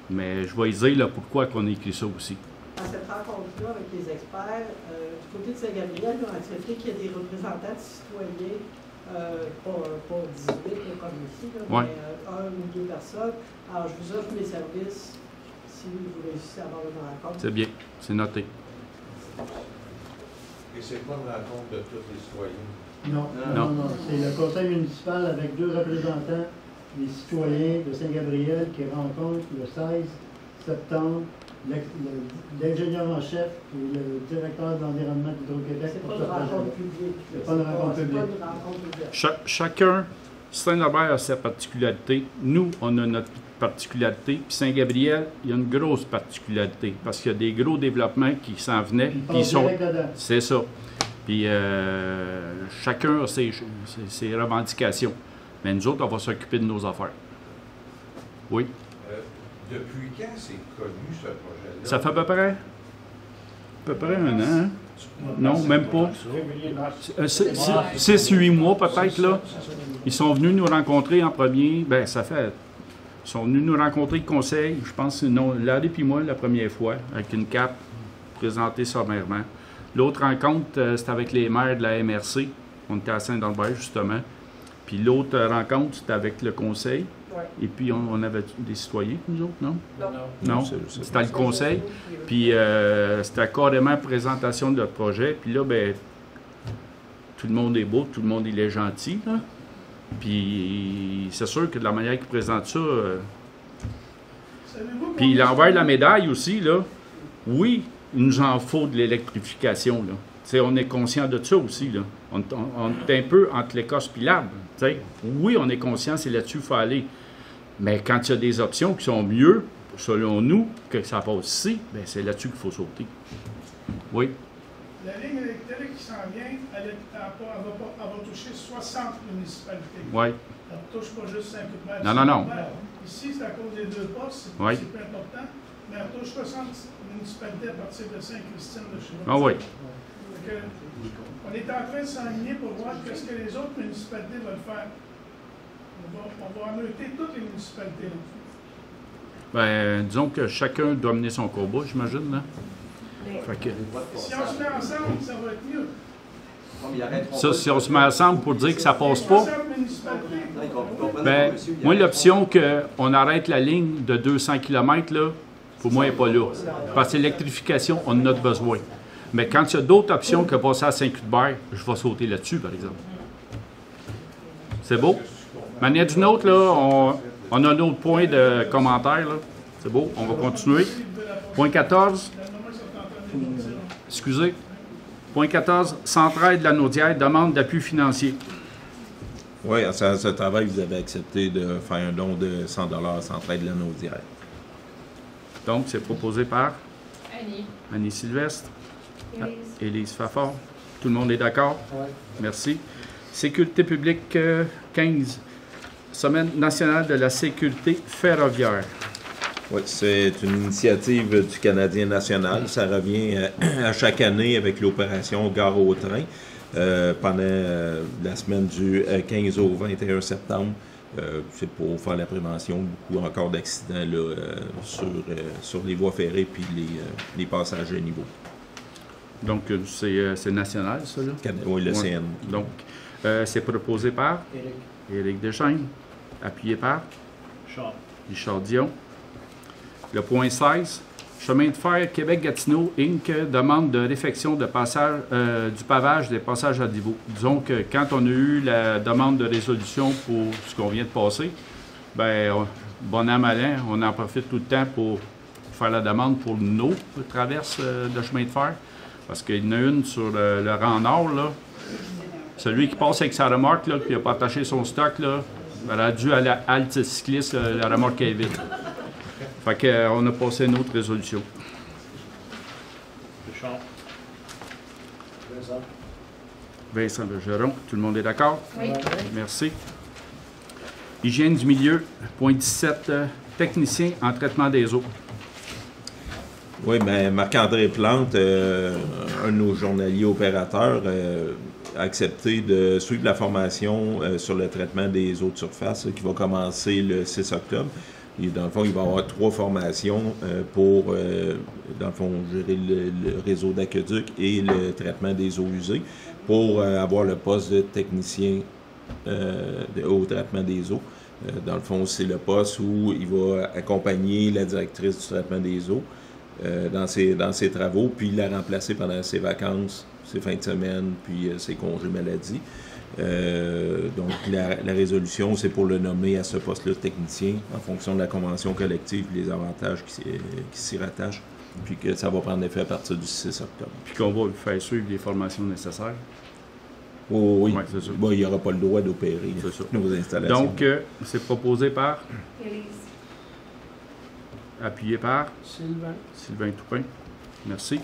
mais je vais lui dire là, pourquoi qu'on a écrit ça aussi. Dans cette rencontre-là avec les experts, du côté de Saint-Gabriel, ils ont accepté qu'il y a des représentants de citoyens, pas 18 comme ici, là, mais un ou deux personnes. Alors, je vous offre mes services si vous réussissez à avoir une rencontre. C'est bien, c'est noté. Et c'est pas une rencontre de tous les citoyens? Non. C'est le conseil municipal avec deux représentants des citoyens de Saint-Gabriel qui rencontrent le 16 septembre l'ingénieur en chef et le directeur de l'environnement d'Hydro-Québec. C'est pas une rencontre publique. C'est pas une rencontre publique. Chacun, Saint-Norbert a sa particularité. Nous, on a notre particularité. Puis Saint-Gabriel, il y a une grosse particularité parce qu'il y a des gros développements qui s'en venaient. C'est ça. Puis chacun a ses revendications. Mais nous autres, on va s'occuper de nos affaires. Oui. Depuis quand c'est connu, ce projet-là? Ça fait à peu près un an. Hein? Non, même pas. 6-8 mois peut-être, là. Ils sont venus nous rencontrer en premier. Ben, ça fait... Ils sont venus nous rencontrer le conseil, je pense, non, Larry puis moi, la première fois, avec une cape présentée sommairement. L'autre rencontre, c'était avec les maires de la MRC. On était à Saint-Norbert, justement. Puis l'autre rencontre, c'était avec le conseil. Ouais. Et puis, on avait des citoyens, nous autres, non? Non. C'était le conseil. Puis, c'était carrément présentation de notre projet. Puis là, ben, tout le monde est beau, tout le monde il est gentil. Là. Puis, c'est sûr que de la manière qu'il présente ça... Puis, l'envers de la médaille aussi, là, oui, il nous en faut de l'électrification, là. T'sais, on est conscient de ça aussi, là. On est un peu entre l'écorce et l'arbre. Oui, on est conscient, c'est là-dessus qu'il faut aller. Mais quand il y a des options qui sont mieux, selon nous, que ça passe ici, bien, c'est là-dessus qu'il faut sauter. Oui. La ligne électrique qui s'en vient, elle va toucher 60 municipalités. Oui. Elle ne touche pas juste Saint-Cuthbert. Non. Ici, c'est à cause des deux postes, c'est peu important, mais elle touche 60 municipalités à partir de Saint-Christine de chez nous. Ah oui. On est en train de s'enligner pour voir ce que les autres municipalités veulent faire. On va ameuter toutes les municipalités. Ben, disons que chacun doit mener son combat, j'imagine. Là. Si on se met ensemble, ça va être mieux. Ça, si on se met ensemble pour dire que ça passe pas, ben, moi, l'option qu'on arrête la ligne de 200 km, là, pour moi, elle n'est pas là. Parce que l'électrification, on en a besoin. Mais quand il y a d'autres options que passer à Saint-Cuthbert, je vais sauter là-dessus, par exemple. C'est beau? Manière d'une autre, là, on a un autre point de commentaire. C'est beau, on va continuer. Point 14. Excusez. Point 14. Centraide de la Naudière demande d'appui financier. Oui, à ce travail, vous avez accepté de faire un don de 100 à Centraide de la Naudière. Donc, c'est proposé par Annie Sylvestre. Élise Fafard. Tout le monde est d'accord? Oui. Merci. Sécurité publique 15. Semaine nationale de la sécurité ferroviaire. Oui, c'est une initiative du Canadien national. Ça revient à chaque année avec l'opération Gare au train pendant la semaine du 15 au 21 septembre. C'est pour faire la prévention, beaucoup encore d'accidents sur les voies ferrées puis les passages à niveau. Donc, c'est national, ça, là? Oui, le CN. Donc, c'est proposé par Éric Deschaines, appuyé par Richard Dion. Le point 16, Chemin de fer Québec-Gatineau, Inc. demande de réfection de passage, du pavage des passages à niveau. Disons que quand on a eu la demande de résolution pour ce qu'on vient de passer, bien, bon an, mal an, on en profite tout le temps pour faire la demande pour nos traverses de chemin de fer. Parce qu'il y en a une sur le rang nord, là. Celui qui passe avec sa remorque, là, qui n'a pas attaché son stock, là, il a dû à la halte cycliste, la remorque est vide. Fait qu'on a passé une autre résolution. Vincent Bergeron, tout le monde est d'accord? Oui. Merci. Hygiène du milieu, point 17, technicien en traitement des eaux. Oui, bien, Marc-André Plante, un de nos journaliers opérateurs, a accepté de suivre la formation sur le traitement des eaux de surface qui va commencer le 6 octobre. Et dans le fond, il va y avoir 3 formations pour, dans le fond, gérer le réseau d'aqueduc et le traitement des eaux usées pour avoir le poste de technicien au traitement des eaux. Dans le fond, c'est le poste où il va accompagner la directrice du traitement des eaux dans ses travaux, puis la remplacer pendant ses vacances, ses fins de semaine, puis ses congés maladie. Donc, la résolution, c'est pour le nommer à ce poste-là technicien en fonction de la convention collective et les avantages qui s'y rattachent, puis que ça va prendre effet à partir du 6 octobre. Puis qu'on va lui faire suivre les formations nécessaires. Oh, oui, ouais, c'est ça. Bon, il n'y aura pas le droit d'opérer nos installations. Donc, c'est proposé par Élise. Appuyé par Sylvain Toupin. Merci.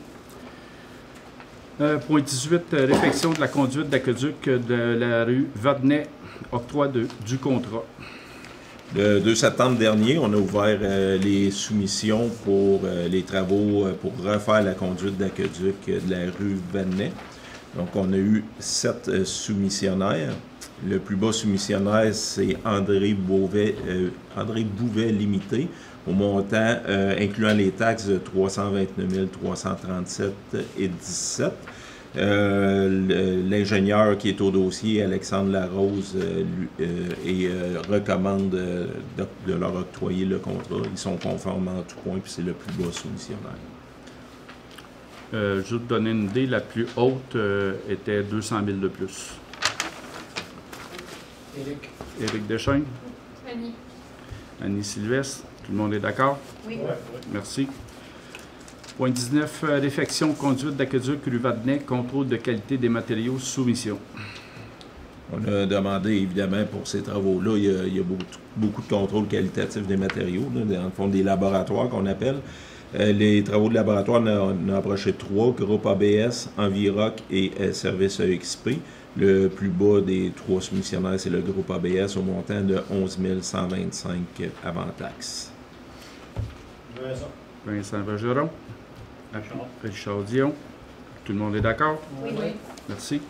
Point 18, réfection de la conduite d'aqueduc de la rue Vadnais, octroi du contrat. Le 2 septembre dernier, on a ouvert les soumissions pour les travaux pour refaire la conduite d'aqueduc de la rue Vadnais. Donc, on a eu 7 soumissionnaires. Le plus bas soumissionnaire, c'est André Bouvet Limité, au montant incluant les taxes de 329 337,17 L'ingénieur qui est au dossier, Alexandre Larose, recommande de leur octroyer le contrat. Ils sont conformes en tout point, puis c'est le plus bas soumissionnaire. Je vais te donner une idée, la plus haute était 200 000 de plus. Éric Deschaines. Annie Sylvestre. Tout le monde est d'accord? Oui. Merci. Point 19, réfection, conduite d'aqueduc, rue Vadnais, contrôle de qualité des matériaux, soumission. On a demandé, évidemment, pour ces travaux-là, il y a beaucoup de contrôle qualitatif des matériaux, là, dans le fond, des laboratoires qu'on appelle. Les travaux de laboratoire, on a approché 3, Groupe ABS, Enviroc et Service EXP. Le plus bas des 3 soumissionnaires, c'est le Groupe ABS au montant de 11 125 avant taxe. Vincent Bergeron. Richard Dion. Tout le monde est d'accord? Oui. Merci.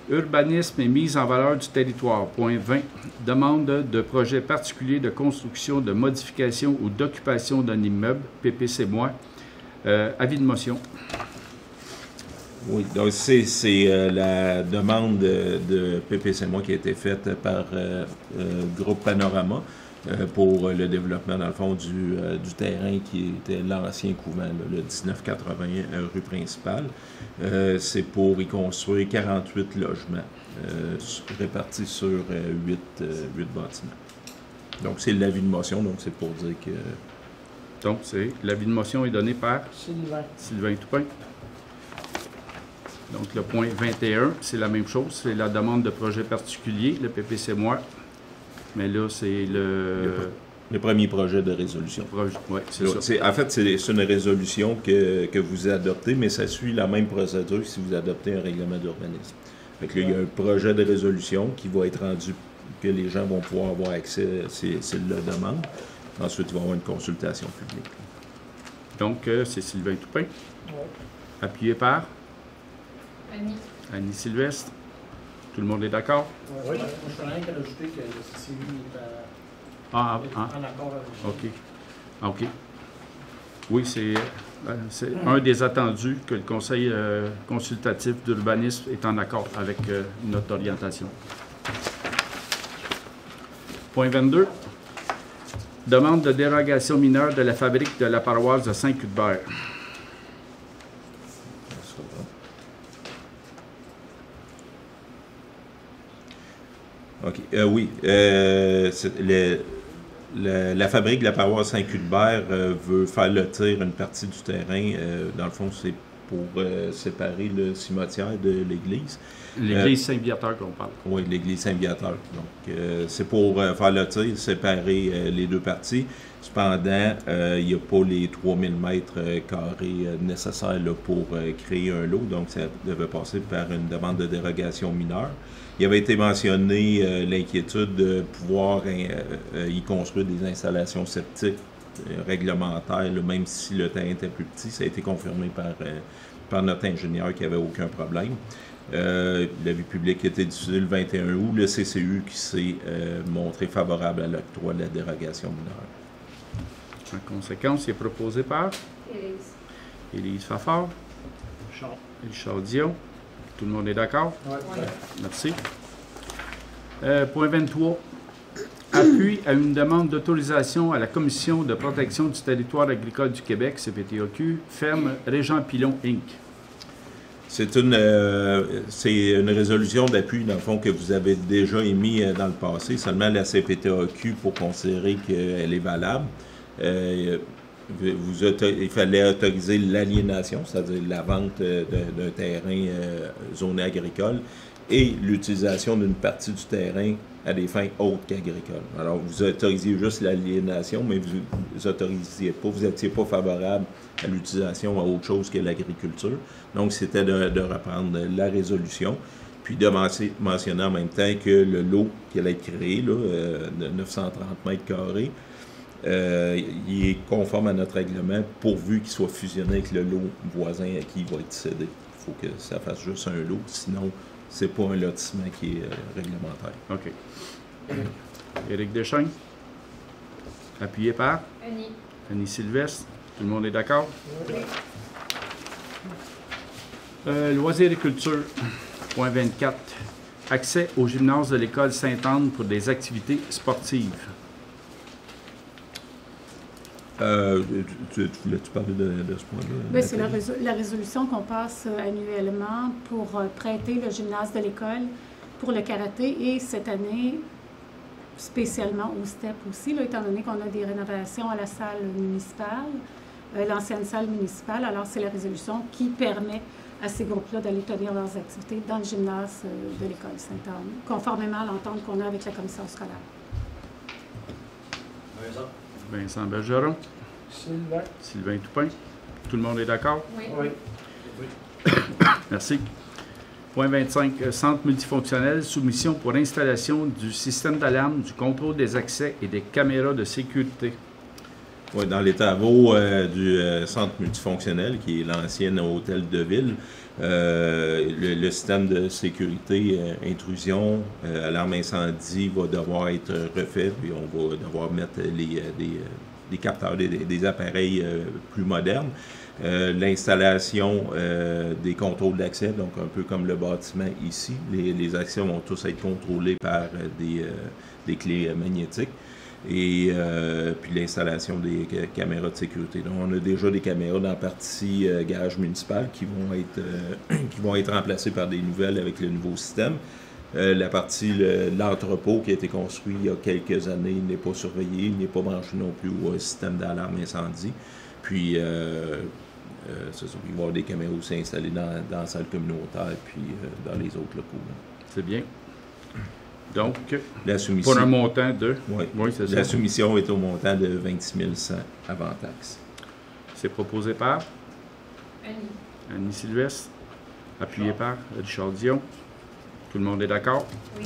Urbanisme et mise en valeur du territoire. Point 20. Demande de projet particulier de construction, de modification ou d'occupation d'un immeuble, PPC-moi. Avis de motion. Oui, donc c'est la demande de PPCMOI qui a été faite par Groupe Panorama pour le développement, dans le fond, du terrain qui était l'ancien couvent, là, le 1980 rue principale. C'est pour y construire 48 logements répartis sur 8 bâtiments. Donc, c'est l'avis de motion, donc c'est pour dire que... Donc, l'avis de motion est donné par Sylvain Toupin. Donc, le point 21, c'est la même chose. C'est la demande de projet particulier, le PPCMOI. Mais là, c'est le premier projet de résolution. Oui, c'est ça. En fait, c'est une résolution que vous adoptez, mais ça suit la même procédure que si vous adoptez un règlement d'urbanisme. Fait que là, il y a un projet de résolution qui va être rendu, que les gens vont pouvoir avoir accès, s'ils le demandent. Ensuite, il va y avoir une consultation publique. Donc, c'est Sylvain Toupin. Oui. Appuyé par? Annie Sylvestre. Tout le monde est d'accord? Oui. Je suis rien qu'à ajouter que le CCU est en accord avec ça. OK. Oui, c'est un des attendus que le Conseil consultatif d'urbanisme est en accord avec notre orientation. Point 22. Demande de dérogation mineure de la fabrique de la paroisse de Saint-Cuthbert. OK. Oui. La fabrique de la paroisse Saint-Cuthbert veut faire lotir une partie du terrain. Dans le fond, c'est pour séparer le cimetière de l'église. L'église Saint-Viateur qu'on parle. Oui, l'église Saint-Viateur. Donc, c'est pour faire lotir, séparer les deux parties. Cependant, il n'y a pas les 3000 mètres carrés nécessaires là, pour créer un lot. Donc, ça devait passer par une demande de dérogation mineure. Il avait été mentionné l'inquiétude de pouvoir y construire des installations septiques réglementaires, là, même si le terrain était plus petit. Ça a été confirmé par notre ingénieur qu'il n'y avait aucun problème. L'avis public était diffusé le 21 août. Le CCU qui s'est montré favorable à l'octroi de la dérogation mineure. En conséquence, il est proposé par Élise Fafard. Richard Dion. Tout le monde est d'accord? Oui. Merci. Point 23. Appui à une demande d'autorisation à la Commission de protection du territoire agricole du Québec, CPTAQ, ferme Régent Pilon, Inc. C'est une résolution d'appui, dans le fond, que vous avez déjà émis dans le passé. Seulement la CPTAQ, pour considérer qu'elle est valable, il fallait autoriser l'aliénation, c'est-à-dire la vente d'un terrain zoné agricole et l'utilisation d'une partie du terrain à des fins autres qu'agricoles. Alors, vous autorisiez juste l'aliénation, mais vous n'autorisiez pas, vous n'étiez pas favorable à l'utilisation à autre chose que l'agriculture. Donc, c'était de reprendre la résolution, puis de mentionner en même temps que le lot qui allait être créé, là, de 930 mètres carrés, il est conforme à notre règlement pourvu qu'il soit fusionné avec le lot voisin à qui il va être cédé. Il faut que ça fasse juste un lot, sinon c'est pas un lotissement qui est réglementaire. OK. Éric Deschênes. Appuyé par? Annie Sylvestre. Tout le monde est d'accord? Oui. Loisirs et culture. Point 24. Accès au gymnase de l'école Sainte-Anne pour des activités sportives. Tu voulais-tu parler de ce point-là? Oui, c'est la résolution qu'on passe annuellement pour prêter le gymnase de l'école pour le karaté et cette année, spécialement au STEP aussi, là, étant donné qu'on a des rénovations à la salle municipale, l'ancienne salle municipale. Alors, c'est la résolution qui permet à ces groupes-là d'aller tenir leurs activités dans le gymnase de l'école Sainte-Anne, conformément à l'entente qu'on a avec la commission scolaire. Vincent Bergeron. Sylvain Toupin. Tout le monde est d'accord? Oui. Merci. Point 25. Centre multifonctionnel, soumission pour installation du système d'alarme, du contrôle des accès et des caméras de sécurité. Oui, dans les travaux du centre multifonctionnel, qui est l'ancien hôtel de ville, le système de sécurité, intrusion, alarme incendie va devoir être refait, puis on va devoir mettre des des capteurs, des appareils plus modernes. L'installation des contrôles d'accès, donc un peu comme le bâtiment ici. Les accès vont tous être contrôlés par des clés magnétiques. Et puis l'installation des caméras de sécurité. Donc, on a déjà des caméras dans la partie garage municipal qui vont être remplacées par des nouvelles avec le nouveau système. La partie, l'entrepôt qui a été construit il y a quelques années n'est pas surveillé, il n'est pas branché non plus au système d'alarme incendie. Puis, c'est sûr, il va y avoir des caméras aussi installées dans la salle communautaire puis dans les autres locaux. C'est bien. Donc, la soumission, pour un montant de... Oui, c'est ça. La soumission est au montant de 26 100 avant taxe. C'est proposé par? Annie Sylvestre. Appuyé par Richard Dion. Tout le monde est d'accord? Oui.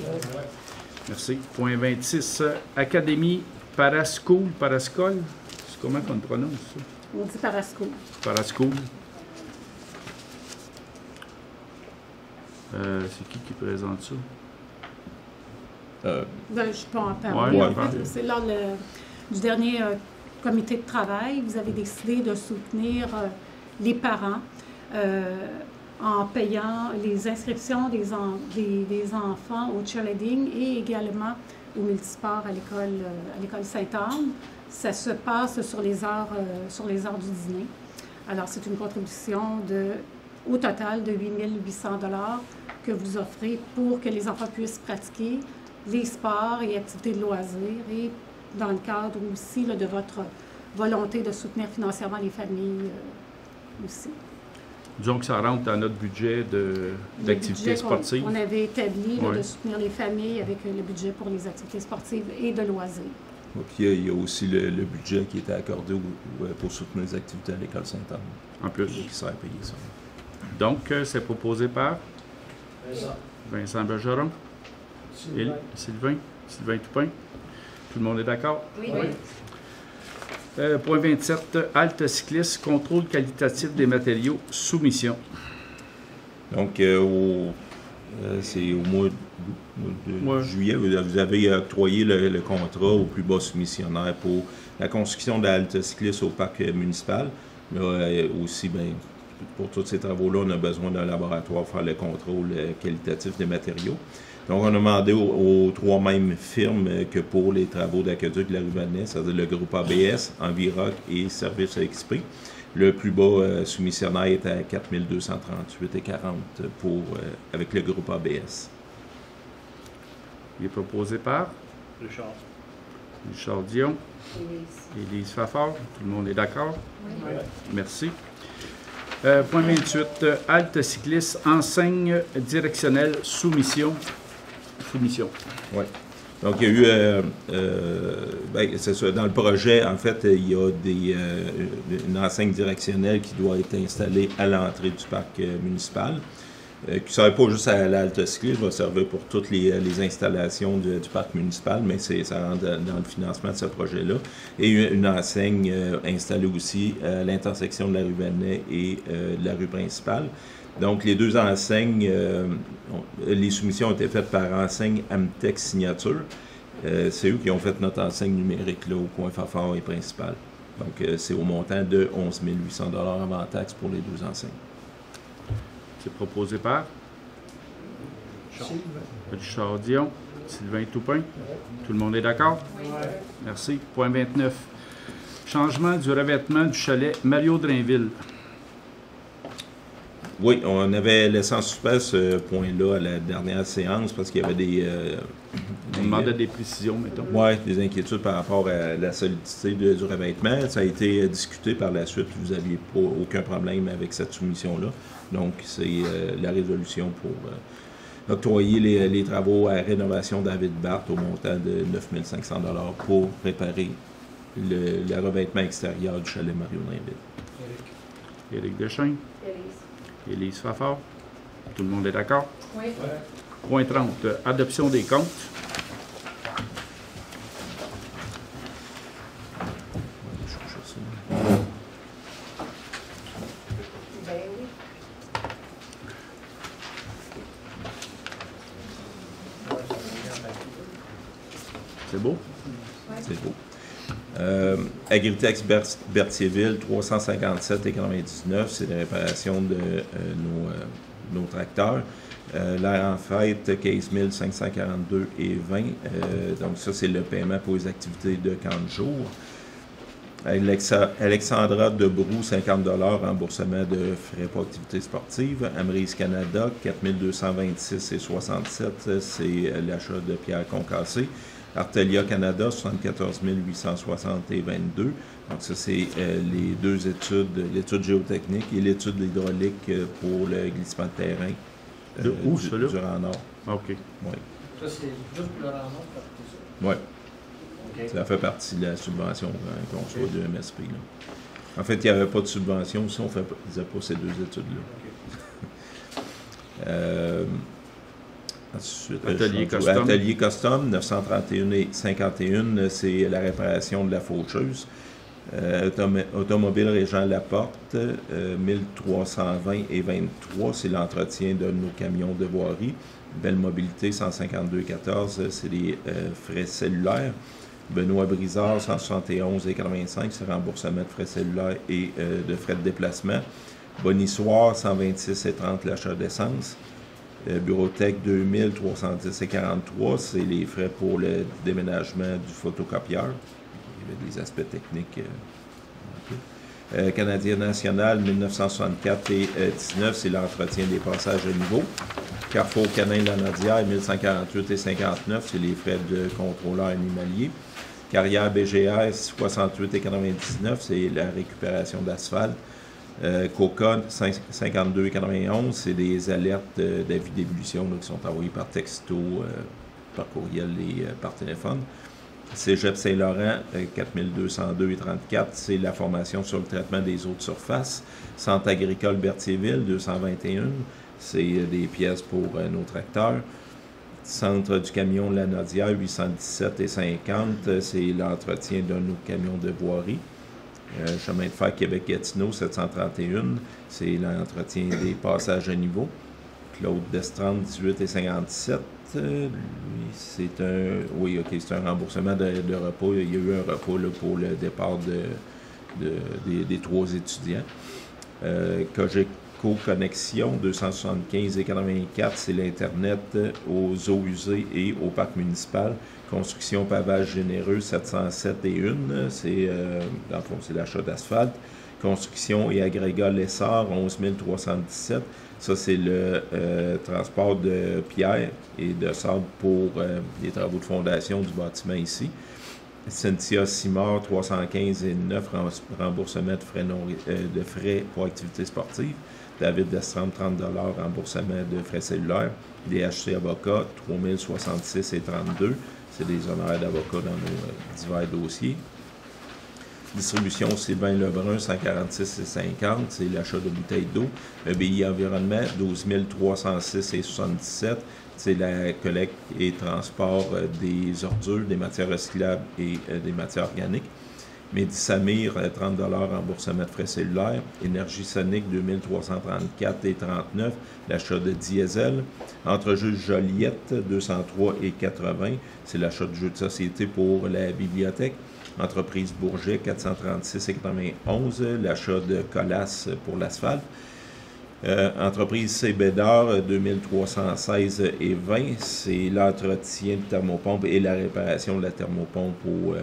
Merci. Point 26. Académie Paraschool. Parascol? C'est comment qu'on le prononce, ça? On dit Paraschool. Paraschool. C'est qui présente ça? Je ne peux pas en parler. Ouais, en fait, c'est lors du dernier comité de travail, vous avez décidé de soutenir les parents en payant les inscriptions des enfants au cheerleading et également au multisport à l'école Sainte-Anne. Ça se passe sur les heures du dîner. Alors, c'est une contribution au total de 8 800 $ que vous offrez pour que les enfants puissent pratiquer les sports et activités de loisirs et dans le cadre aussi là, de votre volonté de soutenir financièrement les familles aussi. Disons que ça rentre dans notre budget d'activités sportives. On avait établi là, de soutenir les familles avec le budget pour les activités sportives et de loisirs. Puis il y a aussi le budget qui était accordé pour soutenir les activités à l'école Sainte-Anne. En plus. Qui sert à payer ça. Donc, c'est proposé par Vincent Bergeron. Sylvain Toupin. Tout le monde est d'accord? Oui. Point 27. Halte cycliste, contrôle qualitatif des matériaux, soumission. Donc, c'est au mois de juillet, vous avez octroyé le contrat au plus bas soumissionnaire pour la construction de la halte cycliste au parc municipal. Là, aussi, pour tous ces travaux-là, on a besoin d'un laboratoire pour faire le contrôle qualitatif des matériaux. Donc, on a demandé aux trois mêmes firmes que pour les travaux d'aqueduc de la rue Vanet, c'est-à-dire le groupe ABS, Enviroc et Service XP. Le plus bas soumissionnaire est à 4 238,40 avec le groupe ABS. Il est proposé par? Richard Dion. Élise Fafard. Tout le monde est d'accord? Oui. Merci. Point 28. Halte cycliste, enseigne directionnelle, soumission. Oui. Donc, il y a eu, c'est ça, dans le projet, en fait, il y a une enseigne directionnelle qui doit être installée à l'entrée du parc municipal, qui ne sert pas juste à l'halte cycliste, va servir pour toutes les installations du parc municipal, mais ça rentre dans le financement de ce projet-là. Et une enseigne installée aussi à l'intersection de la rue Vanet et de la rue principale. Donc, les deux enseignes, les soumissions ont été faites par enseigne Amtech Signature. C'est eux qui ont fait notre enseigne numérique là, au coin Fafard et principal. Donc, c'est au montant de 11 800 $ avant taxe pour les deux enseignes. C'est proposé par? Richard Dion. Sylvain Toupin. Tout le monde est d'accord? Oui. Merci. Point 29. Changement du revêtement du chalet Mario Drainville. Oui, on avait laissé en suspens ce point-là à la dernière séance parce qu'il y avait on demandait des précisions, mettons. Oui, des inquiétudes par rapport à la solidité du revêtement. Ça a été discuté par la suite. Vous n'aviez aucun problème avec cette soumission-là. Donc, c'est la résolution pour octroyer les travaux à rénovation David Barthes au montant de 9 500 $ pour réparer le revêtement extérieur du chalet Mario Drainville. Éric Deschênes. Élise Fafard. Tout le monde est d'accord? Oui. Point 30. Adoption des comptes. C'est beau? C'est beau. Agritex Berthierville, 357,99, c'est la réparation de nos tracteurs. L'air en fête, 15 542,20. Donc ça, c'est le paiement pour les activités de 40 jours. Alexandra Debrou, 50 $, remboursement de frais pour activités sportives. Amrise Canada, 4 226,67, c'est l'achat de pierres concassées. Artelia Canada, 74 860,22. Donc ça, c'est les deux études, l'étude géotechnique et l'étude hydraulique pour le glissement de terrain où, celui-là? du Rang Nord. OK. Oui. Ça, c'est juste pour le Rang Nord, ça? Oui. Okay. Ça fait partie de la subvention qu'on reçoit de MSP. Là. En fait, il n'y avait pas de subvention si on ne faisait pas ces deux études-là. Ensuite, Atelier Custom, 931,51, c'est la réparation de la faucheuse. Automobile Régent Laporte, 1320,23, c'est l'entretien de nos camions de voirie. Belle Mobilité, 152,14, c'est les frais cellulaires. Benoît Brizard, 171,85, c'est remboursement de frais cellulaires et de frais de déplacement. Bonissoir, 126,30, l'achat d'essence. Bureautech, 2310,43, c'est les frais pour le déménagement du photocopieur. Il y avait des aspects techniques. Canadien National, 1964,19, c'est l'entretien des passages à niveau. Carrefour Canin Lanaudière, 1148,59, c'est les frais de contrôleur animalier. Carrière BGR, 68,99, c'est la récupération d'asphalte. Coca, 52,91, c'est des alertes d'avis d'ébullition qui sont envoyées par texto, par courriel et par téléphone. Cégep Saint-Laurent, 4202,34, c'est la formation sur le traitement des eaux de surface. Centre agricole Berthierville, 221, c'est des pièces pour nos tracteurs. Centre du camion Lanaudière, 817,50, c'est l'entretien de nos camions de voirie. Chemin de fer Québec-Gatineau, 731, c'est l'entretien des passages à niveau. Claude Destrande, 18,57. Lui, c'est un remboursement de repas. Il y a eu un repas là, pour le départ des 3 étudiants. Cogeco Connexion, 275,84, c'est l'Internet aux eaux usées et au parc municipal. Construction pavage généreux, 707,1, c'est dans le fond, c'est l'achat d'asphalte. Construction et agrégat Lessard, 11 317. Ça, c'est le transport de pierre et de sable pour les travaux de fondation du bâtiment ici. Cynthia Simard, 315,9, remboursement de frais pour activités sportives. David Destrande, 30 $, remboursement de frais cellulaires. DHC Avocat, 3066,32. C'est des honoraires d'avocat dans nos divers dossiers. Distribution Sylvain Lebrun, 146,50, c'est l'achat de bouteilles d'eau. EBI Environnement, 12 306,77, c'est la collecte et transport des ordures, des matières recyclables et des matières organiques. Médisamir, 30 $, remboursement de frais cellulaires. Énergie Sonique, 2334,39, l'achat de diesel. Entrejeux Joliette, 203,80, c'est l'achat de jeux de société pour la bibliothèque. Entreprise Bourget, 436,91, l'achat de collasse pour l'asphalte. Entreprise Cébédard, 2316,20, c'est l'entretien de thermopompe et la réparation de la thermopompe au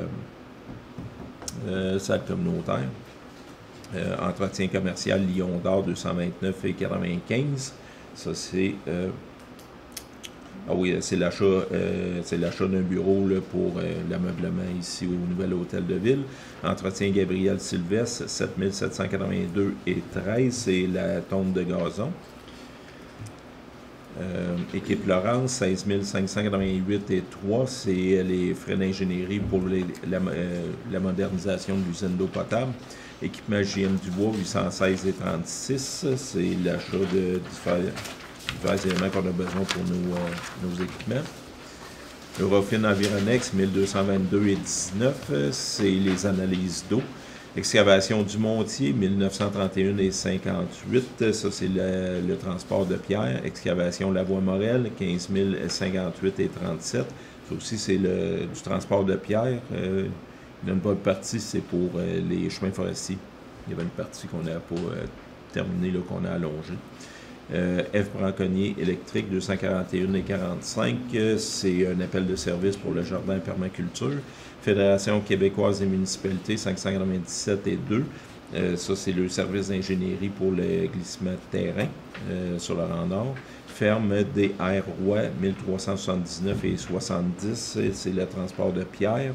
salle communautaire. Entretien commercial Lyon d'Or, 229,95. Ça, c'est c'est l'achat d'un bureau là, pour l'ameublement ici au nouvel hôtel de ville. Entretien Gabriel Sylvestre, 7782,13, c'est la tonte de gazon. Équipe Laurence, 16 588,3, c'est les frais d'ingénierie pour la modernisation de l'usine d'eau potable. Équipement JM Dubois, 816,36, c'est l'achat de divers éléments qu'on a besoin pour nos équipements. Eurofin Environex, 1222,19, c'est les analyses d'eau. Excavation du Montier, 1931,58, ça c'est le transport de pierre. Excavation Lavoie-Morel, 15 058,37, ça aussi c'est du transport de pierre. Il y a une bonne partie, c'est pour les chemins forestiers. Il y avait une partie qu'on n'a pas terminée, là, qu'on a allongée. F. Braconnier électrique 241,45, c'est un appel de service pour le jardin permaculture. Fédération québécoise des municipalités 597,2. Ça, c'est le service d'ingénierie pour le glissement de terrain sur le rang nord. Ferme des R. Roy 1379,70, c'est le transport de pierre.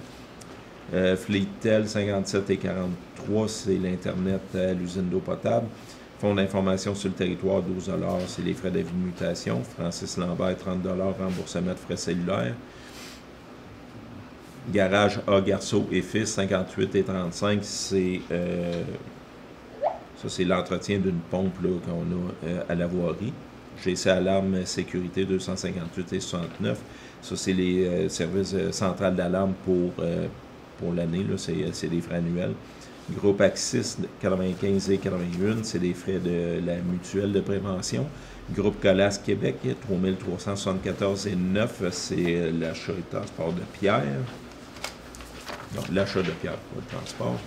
Fleetel 57,43, c'est l'Internet à l'usine d'eau potable. Fonds d'information sur le territoire, 12 $, c'est les frais d'avis de mutation. Francis Lambert, 30 $, remboursement de frais cellulaires. Garage A. Garceau et Fils, 58,35, c'est ça, c'est l'entretien d'une pompe là, qu'on a à la voirie. GC Alarme Sécurité, 258,69. Ça, c'est les services centrales d'alarme pour l'année, c'est des frais annuels. Groupe Axis, 95,81, c'est des frais de la mutuelle de prévention. Groupe Colas Québec, 3374,9, c'est l'achat et transport de pierre. Non, l'achat de pierre, pas le transport.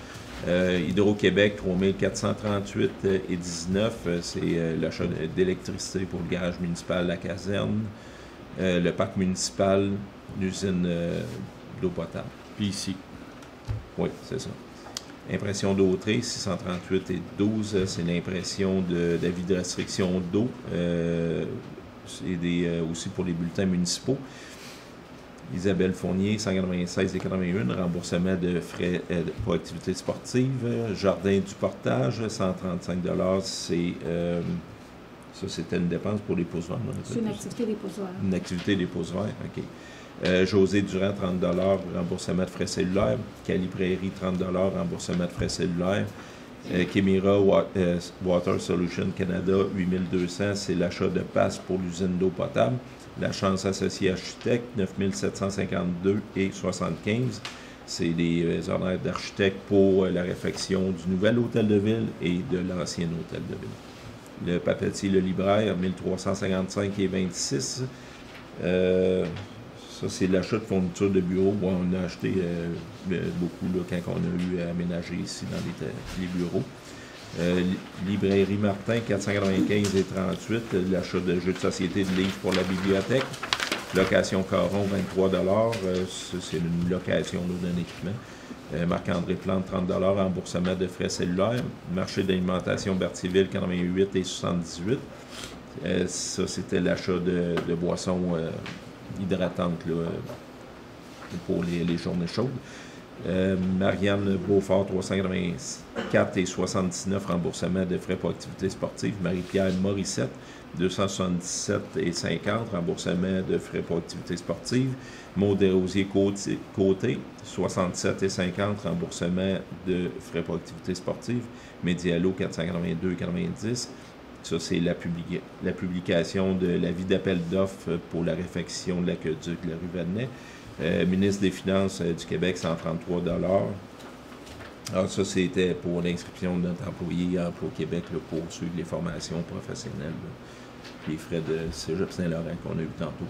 Hydro-Québec, 3438,19, c'est l'achat d'électricité pour le garage municipal, la caserne, le parc municipal, l'usine d'eau potable. Puis ici. Oui, c'est ça. Impression d'Autré, 638,12, c'est l'impression d'avis de restriction d'eau. C'est aussi pour les bulletins municipaux. Isabelle Fournier, 196,81, remboursement de frais pour activités sportives. Jardin du Portage, 135 $, c'est ça, c'était une dépense pour les pouces verts. C'est une activité des pouces verts. Une activité des pouces verts, OK. José Durand, 30 $, remboursement de frais cellulaires. Cali Prairie, 30 $, remboursement de frais cellulaires. Kemira Water Solution Canada, 8200, c'est l'achat de passes pour l'usine d'eau potable. La Chance associée architecte, 9752,75. C'est des honoraires d'architecte pour la réfection du nouvel hôtel de ville et de l'ancien hôtel de ville. Le papetier Le Libraire, 1355,26. Ça, c'est l'achat de fournitures de bureau. Bon, on a acheté beaucoup là, quand on a eu à aménager ici dans les bureaux. Librairie Martin, 495,38, l'achat de jeux de société de livres pour la bibliothèque. Location Caron, 23 $, c'est une location d'un équipement. Marc-André Plante, 30 $, remboursement de frais cellulaires. Marché d'alimentation Berthierville, 88,78. Ça, c'était l'achat de boissons hydratantes là, pour les journées chaudes. Marianne Beaufort, 384,79, remboursement de frais pour activités sportives. Marie-Pierre Morissette, 277,50, remboursement de frais pour activités sportives. Maud Desrosiers Côté, 67,50, remboursement de frais pour activités sportives. Medialo, 482,90. Ça, c'est la publication de l'avis d'appel d'offres pour la réfection de l'aqueduc de la rue Vadnet. Ministre des Finances du Québec, 133 $. Alors ça, c'était pour l'inscription de notre employé à Emploi Québec là, pour suivre les formations professionnelles. Là. Les frais de Cégep Saint-Laurent qu'on a eu tantôt.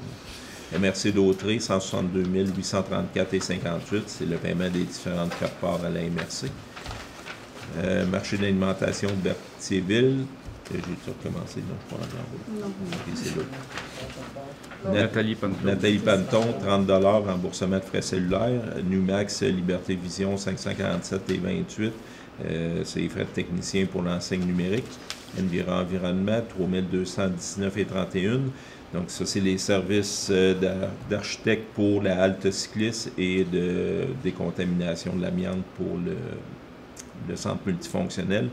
MRC d'Autré, 162 834,58, c'est le paiement des différentes quotes-parts à la MRC. Marché d'alimentation de Berthierville. J'ai-tu recommencé? Non, je crois en okay, c'est là. Nathalie Panton, 30 $, remboursement de frais cellulaires. Numax Liberté Vision, 547,28. C'est les frais de technicien pour l'enseigne numérique. Environnement, 3219,31. Donc, ça, c'est les services d'architecte pour la halte cycliste et de décontamination de l'amiante pour le centre multifonctionnel.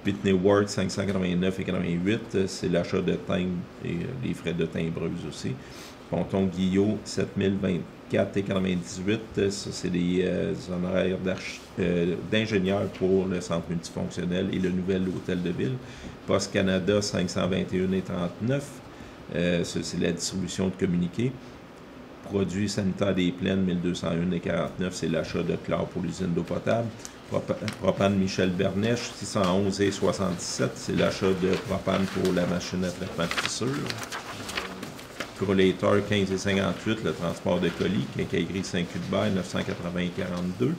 Pitney Works, 589,88, c'est l'achat de timbres et les frais de timbreuse aussi. Ponton Guillot, 7024,98, ça c'est des honoraires d'ingénieurs pour le centre multifonctionnel et le nouvel hôtel de ville. Poste Canada, 521,39, ça c'est la distribution de communiqués. Produits sanitaires des plaines, 1201,49, c'est l'achat de chlore pour l'usine d'eau potable. Propane Michel Bernèche, 611,77, c'est l'achat de propane pour la machine à traitement de fissures. Collator 15,58, le transport de colis. Quincaillerie Saint-Cuthbert 980,42,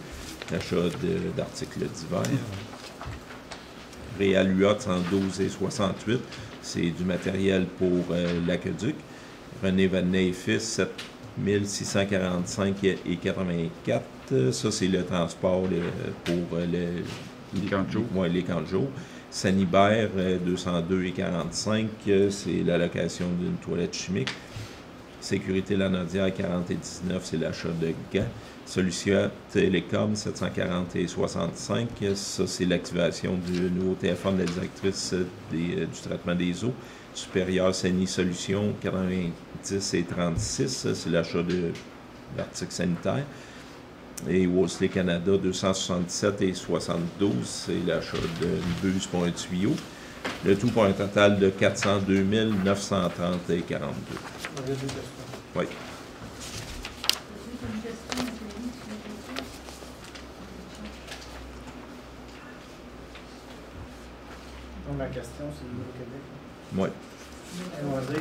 l'achat d'articles divers. Réal Huot 112,68, c'est du matériel pour l'aqueduc. René Vanet et Fils 7,645,84, ça c'est le transport pour les camps de jour. Ouais, les camps de jour. Sanibert 202,45, c'est l'allocation d'une toilette chimique. Sécurité Lanaudière 40,19, c'est l'achat de gants. Solution Télécom 740,65, ça c'est l'activation du nouveau téléphone de la directrice du traitement des eaux. Supérieur Sani Solutions 90,36, c'est l'achat d'articles sanitaires. Et Wolseley Canada 277,72, c'est l'achat d'une buse pour un tuyau. Le tout pour un total de 402 930,42. Oui. Donc, ma question, c'est le Québec. Oui. On va dire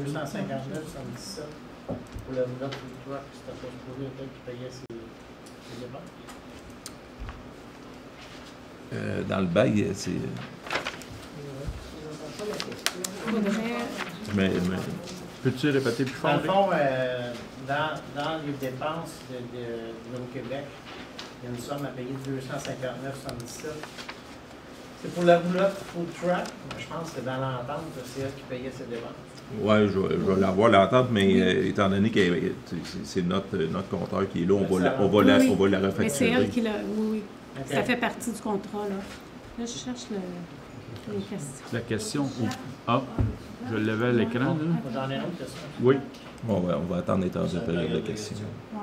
259,77 pour la roulotte pour le toit, puis c'était pas supposé peut-être qu'il payait ses dépenses. Dans le bail, c'est. Mais peux-tu répéter plus fort? Dans le fond, dans les dépenses de Québec, il y a une somme à payer de 259,77. C'est pour la roulotte food truck. Je pense que dans l'entente, c'est elle qui payait ses dépenses. Oui, je vais l'avoir l'entente, mais étant donné que c'est notre compteur qui est là, on va la refacturer. Mais c'est elle qui l'a. Oui. Okay. Ça fait partie du contrat, là. Là, je cherche les questions. La question. Ah, je l'avais à l'écran, là. J'en ai une autre question. Oui. Bon, ouais, on va attendre les temps de période de questions. Oui.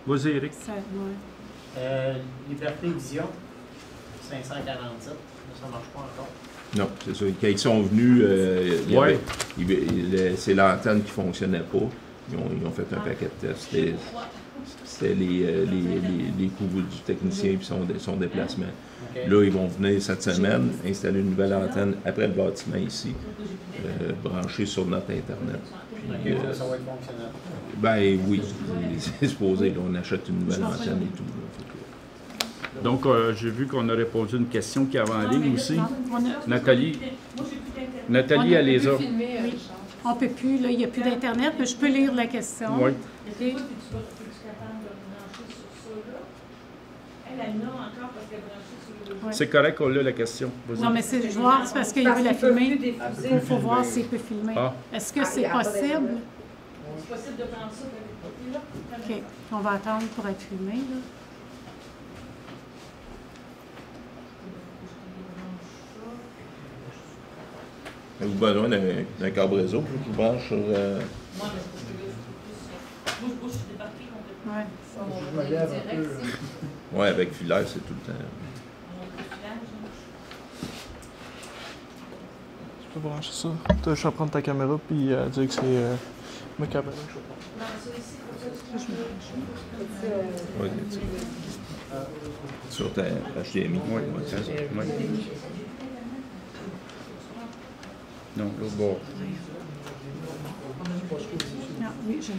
Vas-y, Eric. Liberté Vision, 547. Ça ne marche pas encore. Non, c'est ça. Quand ils sont venus, c'est l'antenne qui ne fonctionnait pas. Ils ont fait un paquet de tests. C'était les coûts du technicien et son déplacement. Okay. Là, ils vont venir cette semaine installer une nouvelle antenne après le bâtiment ici, branchée sur notre Internet. Puis, ça va être fonctionnel? Ben oui, c'est supposé. Là, on achète une nouvelle antenne et tout. Là, donc, j'ai vu qu'on a répondu une question qui avait en ligne aussi. Nathalie, elle les a. Oui. On ne peut plus, là, il n'y a plus d'Internet, mais je peux lire la question. Oui. Okay. C'est correct qu'on l'a la question. Non, mais c'est voir, c'est parce qu'il veut la filmer. Il faut voir s'il peut filmer. Ah. Est-ce que c'est possible? C'est possible de prendre ça. OK. On va attendre pour être filmé, là. Avez-vous besoin d'un câble réseau qui branche sur. Oui, avec filaire, c'est tout le temps. Tu peux brancher ça. Tu vas prendre ta caméra puis dire que c'est ma caméra que je vais prendre. Oui, sur ta HDMI. Oui, c'est ça. Oui. Non, l'autre bord. Non, oui, je l'ai.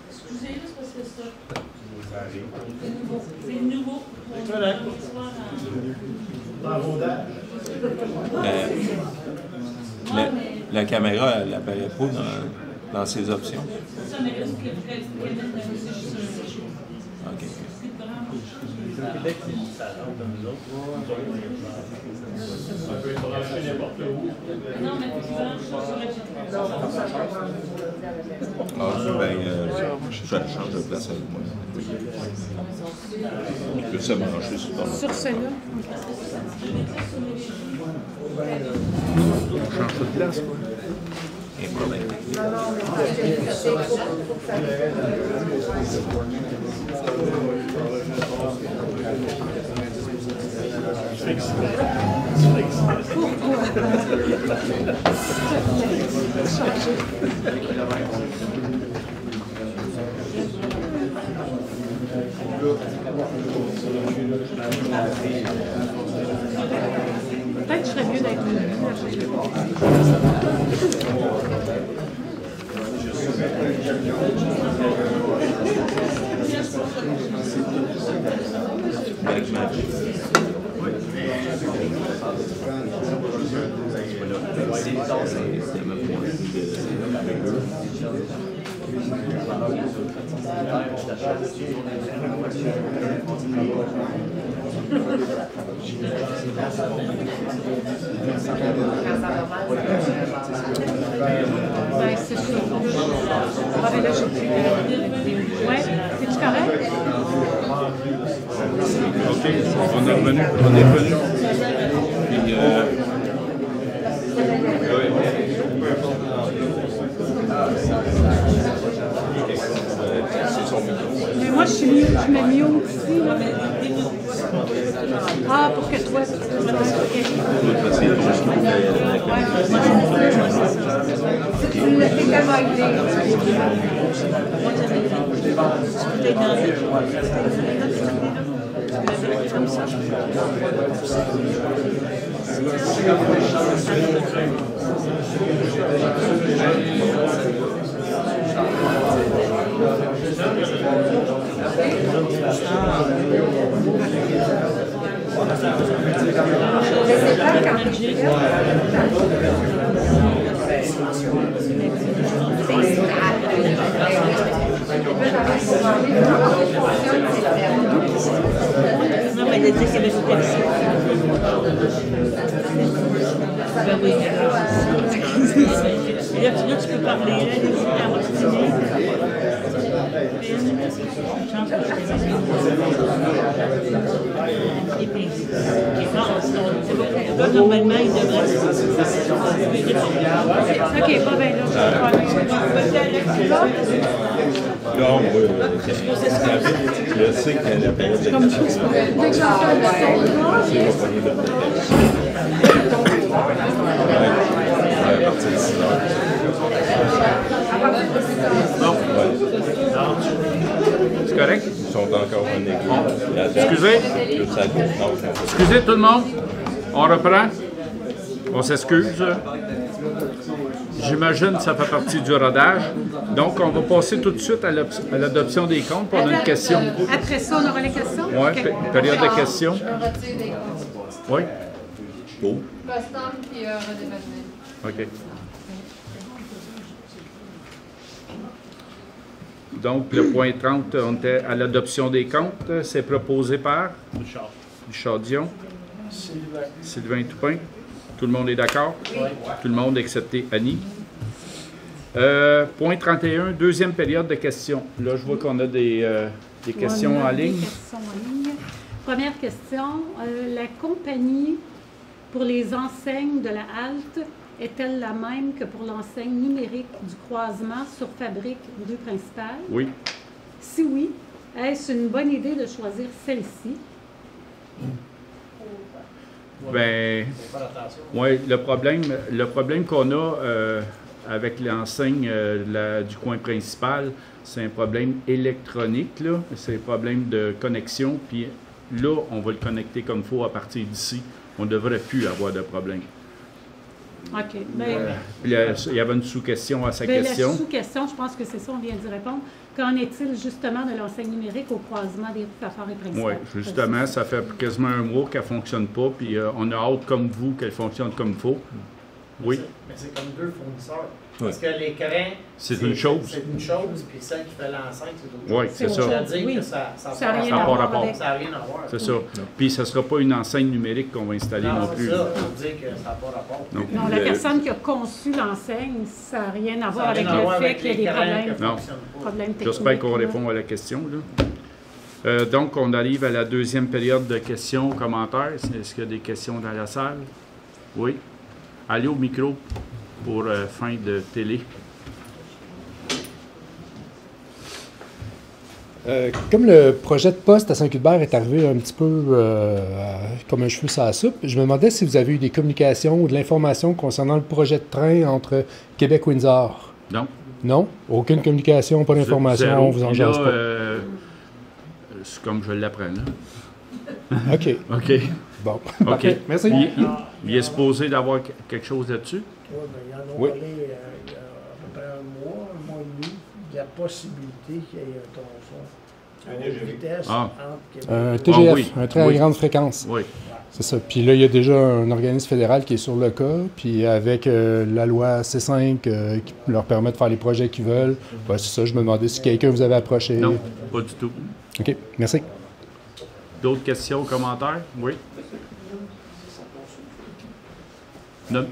Excusez, juste parce que ça. C'est nouveau. La caméra, elle n'apparaît pas dans ses options. OK. Le Québec, ça rentre dans nous autres. On peut brancher n'importe où. Non, mais tu branches ça sur Ah, ben, je change de place avec moi. Je peux se brancher sur ton. Sur celui-là? On change de place, quoi. Un problème. Peut-être que je serais mieux d'être c'est sûr. Ah, ben là, j'ai plus. Ouais, c'est-tu correct? OK, on est revenu. Puis, Mais moi, je mets mieux aussi, là. Ah, pour que toi, tu l'as fait tellement idée. Non, mais elle a dit qu'elle avait une personne. Ben oui, là, tu peux parler, là, elle va signer. Là, normalement, il devrait. OK, pas bien, là. Non, je sais qu'elle a payé de Comme dès que j'entends le à partir de 6 heures. c'est correct? Ils sont encore en église. Excusez. Excusez tout le monde. On reprend. On s'excuse. J'imagine que ça fait partie du rodage. Donc, on va passer tout de suite à l'adoption des comptes pour une question. Après ça, on aura les questions? Oui, Okay. période de questions. Oui. Beau. Custom puis redéveloppement. OK. Donc, le point 30, on était à l'adoption des comptes. C'est proposé par Richard Dion. Sylvain Toupin. Tout le monde est d'accord? Oui. Tout le monde excepté Annie. Point 31, deuxième période de questions. Là, je vois qu'on a des questions en ligne. Des questions en ligne. Première question. La compagnie pour les enseignes de la halte est-elle la même que pour l'enseigne numérique du croisement sur Fabrique, rue principale? Oui. Si oui, est-ce une bonne idée de choisir celle-ci? Ben, oui, le problème qu'on a avec l'enseigne du coin principal, c'est un problème électronique, là. C'est un problème de connexion, puis là, on va le connecter comme il faut à partir d'ici. On ne devrait plus avoir de problème. OK. Il y avait une sous-question à sa question. La sous-question, je pense que c'est ça, on vient d'y répondre. Qu'en est-il justement de l'enseigne numérique au croisement des rues Fafard et Principal? Oui, justement, ça fait quasiment un mois qu'elle ne fonctionne pas, puis on a hâte, comme vous, qu'elle fonctionne comme il faut. Oui. Mais c'est comme deux fournisseurs. Oui. Parce que l'écran, c'est une chose. C'est une chose, puis celle qui fait l'enceinte, c'est autre chose. Oui, c'est ça. C'est-à-dire que ça n'a rien à voir. C'est ça. Puis ce ne sera pas une enseigne numérique qu'on va installer non plus. C'est ça, ça veut dire que ça n'a pas rapport. Non, la personne qui a conçu l'enseigne, ça n'a rien à voir avec le fait qu'il y a des problèmes techniques. J'espère qu'on répond à la question, là. Donc, on arrive à la deuxième période de questions, commentaires. Est-ce qu'il y a des questions dans la salle? Oui. Allez au micro pour fin de télé. Comme le projet de poste à Saint-Cuthbert est arrivé un petit peu comme un cheveu sur la soupe, je me demandais si vous avez eu des communications ou de l'information concernant le projet de train entre Québec-Windsor. Non. Non? Aucune communication, pas d'information, on vous en jase pas? C'est comme je l'apprends, là. OK. OK. Bon. OK. Merci. Il est supposé d'avoir quelque chose là-dessus? Oui, bien, ils en ont parlé il y a à peu près un mois et demi, de la possibilité qu'il y ait un tronçon à haute vitesse entre Québec Un TGF, un train à grande fréquence. Oui. C'est ça. Puis là, il y a déjà un organisme fédéral qui est sur le cas, puis avec la loi C5 qui leur permet de faire les projets qu'ils veulent. Ben, c'est ça, je me demandais si quelqu'un vous avait approché. Non, pas du tout. OK, merci. D'autres questions, commentaires? Oui.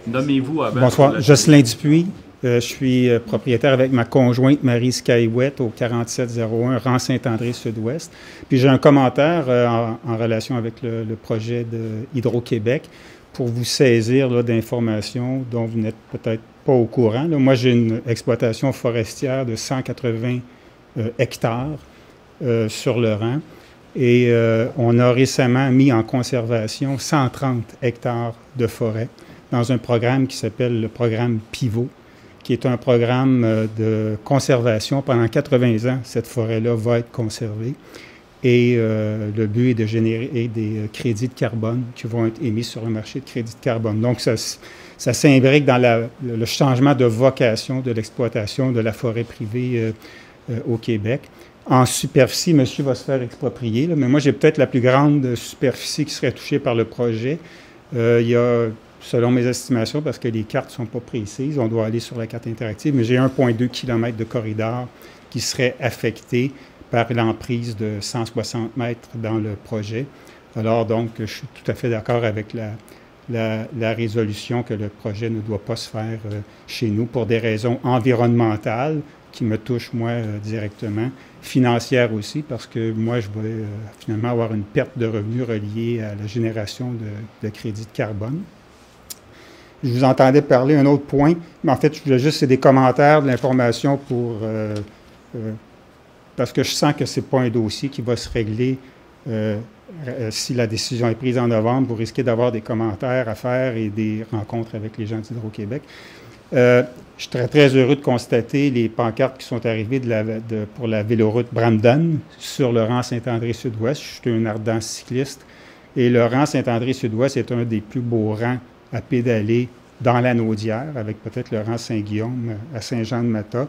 Nommez-vous avant. Bonsoir, Jocelyn Dupuis. Je suis propriétaire avec ma conjointe Marie Skywet au 4701 rang Saint-André Sud-Ouest. Puis j'ai un commentaire en relation avec le projet de Hydro-Québec pour vous saisir d'informations dont vous n'êtes peut-être pas au courant. Là, moi, j'ai une exploitation forestière de 180 hectares sur le rang et on a récemment mis en conservation 130 hectares de forêt dans un programme qui s'appelle le programme Pivot, qui est un programme de conservation. Pendant 80 ans, cette forêt-là va être conservée. Et le but est de générer des crédits de carbone qui vont être émis sur le marché de crédits de carbone. Donc, ça s'imbrique dans le changement de vocation de l'exploitation de la forêt privée au Québec. En superficie, monsieur va se faire exproprier, là, mais moi, j'ai peut-être la plus grande superficie qui serait touchée par le projet. Il y a, selon mes estimations, parce que les cartes ne sont pas précises, on doit aller sur la carte interactive, mais j'ai 1,2 km de corridor qui serait affecté par l'emprise de 160 mètres dans le projet. Alors, donc, je suis tout à fait d'accord avec la résolution que le projet ne doit pas se faire chez nous pour des raisons environnementales qui me touchent, moi, directement, financières aussi, parce que moi, je vais finalement avoir une perte de revenus reliée à la génération de crédits de carbone. Je vous entendais parler un autre point, mais en fait, je voulais juste, c'est des commentaires, de l'information pour... parce que je sens que ce n'est pas un dossier qui va se régler si la décision est prise en novembre. Vous risquez d'avoir des commentaires à faire et des rencontres avec les gens d'Hydro-Québec. Je suis très, très heureux de constater les pancartes qui sont arrivées pour la véloroute Brandon sur le rang Saint-André-Sud-Ouest. Je suis un ardent cycliste et le rang Saint-André-Sud-Ouest est un des plus beaux rangs à pédaler dans la Naudière, avec peut-être le rang Saint-Guillaume à Saint-Jean-de-Mata.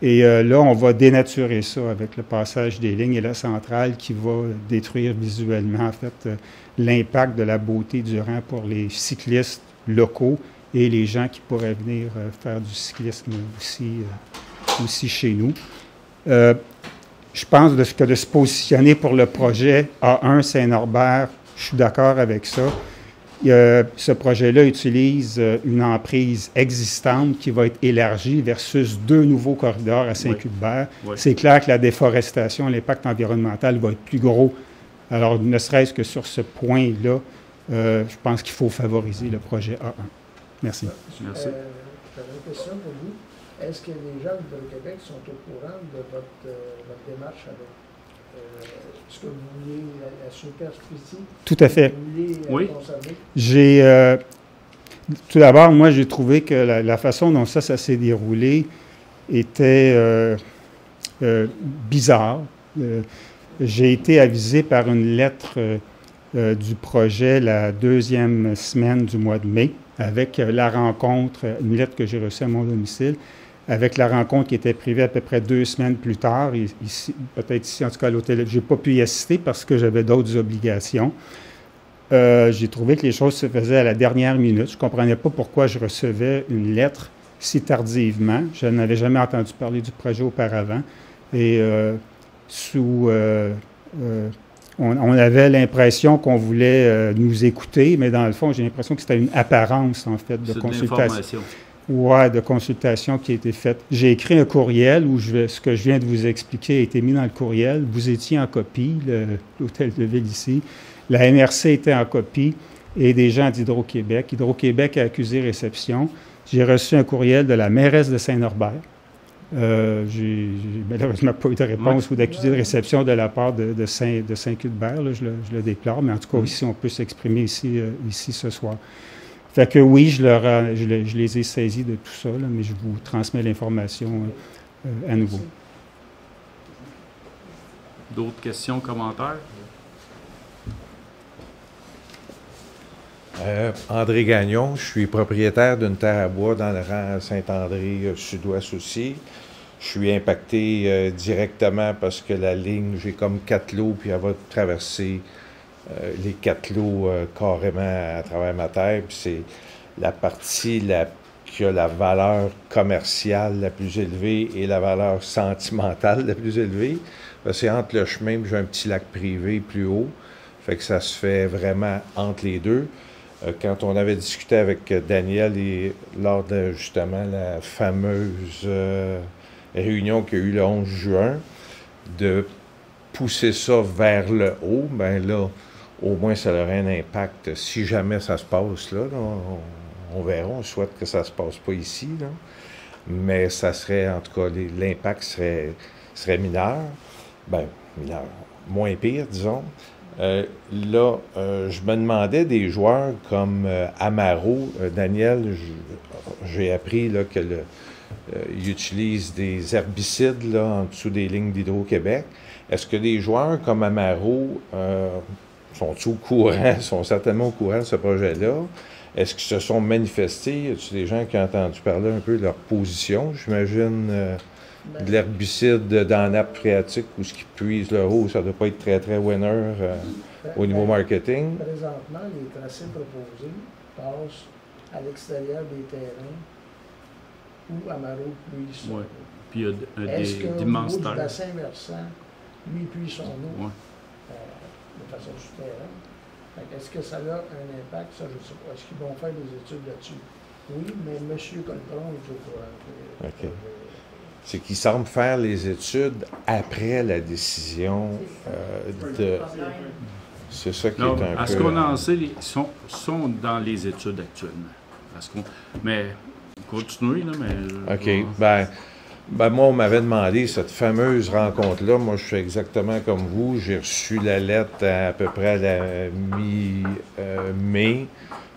Et là, on va dénaturer ça avec le passage des lignes et la centrale qui va détruire visuellement, en fait, l'impact de la beauté du rang pour les cyclistes locaux et les gens qui pourraient venir faire du cyclisme aussi chez nous. Je pense que de se positionner pour le projet A1 Saint-Norbert, je suis d'accord avec ça. Ce projet-là utilise une emprise existante qui va être élargie versus 2 nouveaux corridors à Saint-Cuthbert. Oui. C'est clair que la déforestation, l'impact environnemental va être plus gros. Alors, ne serait-ce que sur ce point-là, je pense qu'il faut favoriser le projet A1. Merci. Merci. J'avais une question pour vous. Est-ce que les gens de Québec sont au courant de votre démarche avec ce que vous voulez, la superficie? Tout à fait. Vous voulez conserver? Tout d'abord, moi, j'ai trouvé que la façon dont ça s'est déroulé était bizarre. J'ai été avisé par une lettre du projet la 2e semaine du mois de mai, avec la rencontre, une lettre que j'ai reçue à mon domicile, avec la rencontre qui était prévue à peu près 2 semaines plus tard, ici, peut-être ici, en tout cas à l'hôtel. Je n'ai pas pu y assister parce que j'avais d'autres obligations. J'ai trouvé que les choses se faisaient à la dernière minute. Je ne comprenais pas pourquoi je recevais une lettre si tardivement. Je n'avais jamais entendu parler du projet auparavant. Et on avait l'impression qu'on voulait nous écouter, mais dans le fond, j'ai l'impression que c'était une apparence, en fait, de consultation. Oui, de consultation qui a été faite. J'ai écrit un courriel où ce que je viens de vous expliquer a été mis dans le courriel. Vous étiez en copie, l'hôtel de ville ici. La MRC était en copie et des gens d'Hydro-Québec. Hydro-Québec a accusé réception. J'ai reçu un courriel de la mairesse de Saint-Norbert J'ai malheureusement pas eu de réponse ou d'accusé de réception de la part de Saint-Cuthbert. Je le déplore, mais en tout cas, ici, on peut s'exprimer ici ce soir. Fait que oui, je les ai saisis de tout ça, là, mais je vous transmets l'information à nouveau. D'autres questions, commentaires? André Gagnon, je suis propriétaire d'une terre à bois dans le rang Saint-André sud-ouest aussi. Je suis impacté directement parce que la ligne, j'ai comme 4 lots, puis elle va traverser les 4 lots carrément à travers ma terre. Puis c'est la partie qui a la valeur commerciale la plus élevée et la valeur sentimentale la plus élevée. C'est entre le chemin, puis j'ai un petit lac privé plus haut. Fait que ça se fait vraiment entre les deux. Quand on avait discuté avec Daniel et lors de justement la fameuse réunion qu'il y a eu le 11 juin, de pousser ça vers le haut, bien là, au moins ça aurait un impact. Si jamais ça se passe là, on verra, on souhaite que ça se passe pas ici, là. Mais ça serait, en tout cas, l'impact serait mineur. Bien, mineur, moins pire, disons. Là, je me demandais des joueurs comme Amaro. Daniel, j'ai appris là, qu'il utilise des herbicides là, en dessous des lignes d'Hydro-Québec. Est-ce que des joueurs comme Amaro sont-ils au courant, sont certainement au courant de ce projet-là? Est-ce qu'ils se sont manifestés? Y a-t-il des gens qui ont entendu parler un peu de leur position? J'imagine de l'herbicide dans la nappe phréatique où ce qui puise le haut, ça ne doit pas être très, très winner au niveau marketing. Présentement, les tracés proposés passent à l'extérieur des terrains où Amaro puise son eau. Puis il y a d'immenses terres. Est-ce bassin versant, lui, puise son eau de façon souterraine? Est-ce que ça a un impact? Ça, je ne sais pas. Est-ce qu'ils vont faire des études là-dessus? Oui, mais M. Colpron est au courant. OK. C'est qu'ils semblent faire les études après la décision de... C'est ça qui est un peu... À ce qu'on en sait, ils sont dans les études actuellement. Mais, continuez, là, mais... OK. Ben, moi, on m'avait demandé cette fameuse rencontre-là. Moi, je suis exactement comme vous. J'ai reçu la lettre à peu près à la mi-mai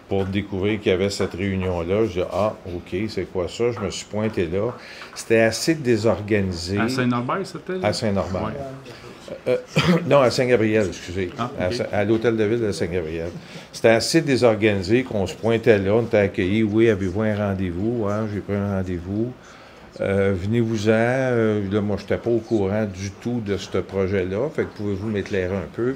pour découvrir qu'il y avait cette réunion-là. Je dis « Ah, OK, c'est quoi ça? » Je me suis pointé là. C'était assez désorganisé. À Saint-Norbert, c'était? À Saint-Norbert. Non, à Saint-Gabriel, excusez. Ah, okay. À l'hôtel de ville de Saint-Gabriel. C'était assez désorganisé qu'on se pointait là. On était accueillis. « Oui, avez-vous un rendez-vous? Ouais, j'ai pris un rendez-vous. Venez-vous-en. Là, moi, je n'étais pas au courant du tout de ce projet-là. Fait que pouvez-vous m'éclairer un peu?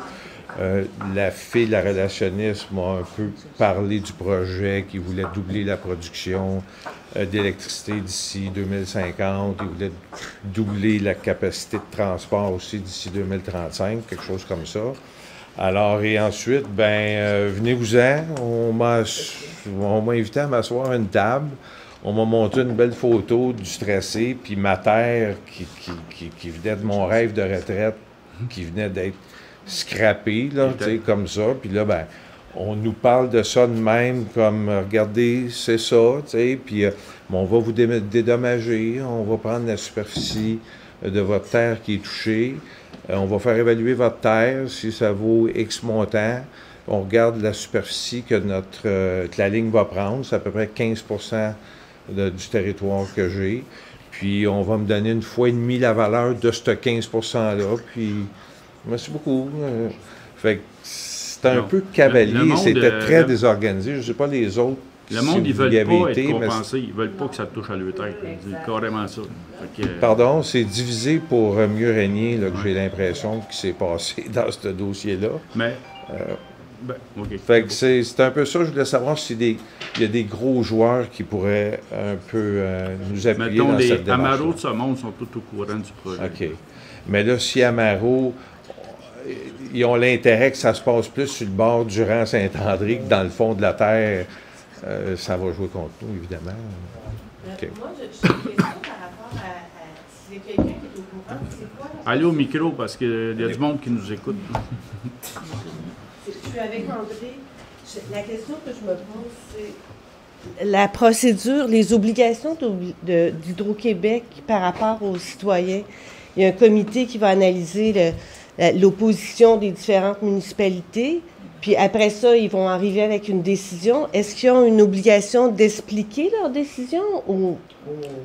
La fille, la relationniste, m'a un peu parlé du projet qui voulait doubler la production d'électricité d'ici 2050. Il voulait doubler la capacité de transport aussi d'ici 2035, quelque chose comme ça. Alors, et ensuite, venez-vous-en. On m'a invité à m'asseoir à une table. On m'a montré une belle photo du tracé, puis ma terre qui venait de mon rêve de retraite, qui venait d'être scrappé, là, comme ça. Puis là, on nous parle de ça de même, comme, regardez, c'est ça, puis on va vous dédommager, on va prendre la superficie de votre terre qui est touchée, on va faire évaluer votre terre, si ça vaut X montant, on regarde la superficie que la ligne va prendre, c'est à peu près 15% du territoire que j'ai, puis on va me donner une fois et demie la valeur de ce 15%-là, puis... Merci beaucoup. Fait que c'était un peu cavalier, c'était très désorganisé. Je ne sais pas les autres. Le monde, ils ne veulent pas être compensés. Ils ne veulent pas que ça touche à leur tête. C'est carrément ça. Pardon, c'est divisé pour mieux régner, là, que j'ai l'impression qui s'est passé dans ce dossier-là. Mais... Fait que c'est un peu ça. Je voulais savoir s'il y a des gros joueurs qui pourraient un peu nous appuyer dans cette démarche. Les Amaro de ce monde sont tous au courant du projet. OK. Mais là, si Amaro... Ils ont l'intérêt que ça se passe plus sur le bord du rang Saint-André que dans le fond de la terre. Ça va jouer contre nous, évidemment. Okay. Moi, j'ai une question par rapport à s'il y a quelqu'un qui est au courant, c'est quoi? Allez au micro, parce qu'il y a du monde qui nous écoute. Je suis avec André. La question que je me pose, c'est la procédure, les obligations d'Hydro-Québec par rapport aux citoyens. Il y a un comité qui va analyser l'opposition des différentes municipalités, puis après ça, ils vont arriver avec une décision. Est-ce qu'ils ont une obligation d'expliquer leur décision ou...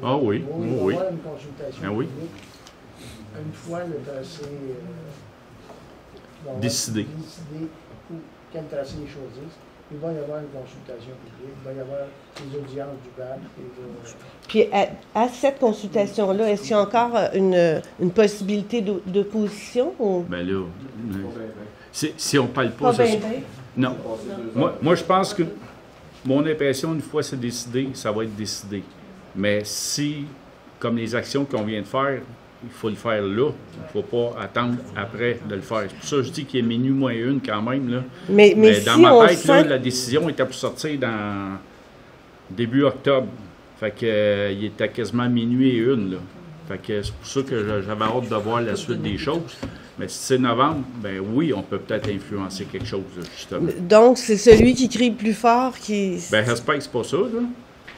Ah oui, oui. Il va y avoir une consultation publique. Une fois le tracé décidé quel tracé ils choisissent, il va y avoir une consultation publique, il va y avoir des audiences du BAC. Puis à cette consultation-là, est-ce qu'il y a encore une possibilité d'opposition? Ou... Bien là, si on ne parle pas... Non. Moi, je pense que mon impression, une fois c'est décidé, ça va être décidé. Mais si, comme les actions qu'on vient de faire, il faut le faire là. Il ne faut pas attendre après de le faire. C'est pour ça que je dis qu'il est minuit moins une quand même. Là. Mais dans si ma tête, sent... là, la décision était pour sortir dans début octobre. Fait que il était quasiment minuit et une. Là. Fait que c'est pour ça que j'avais hâte de voir la suite des choses. Mais si c'est novembre, ben oui, on peut peut-être influencer quelque chose, justement. Donc, c'est celui qui crie le plus fort qui... Ben j'espère que c'est pas ça, là.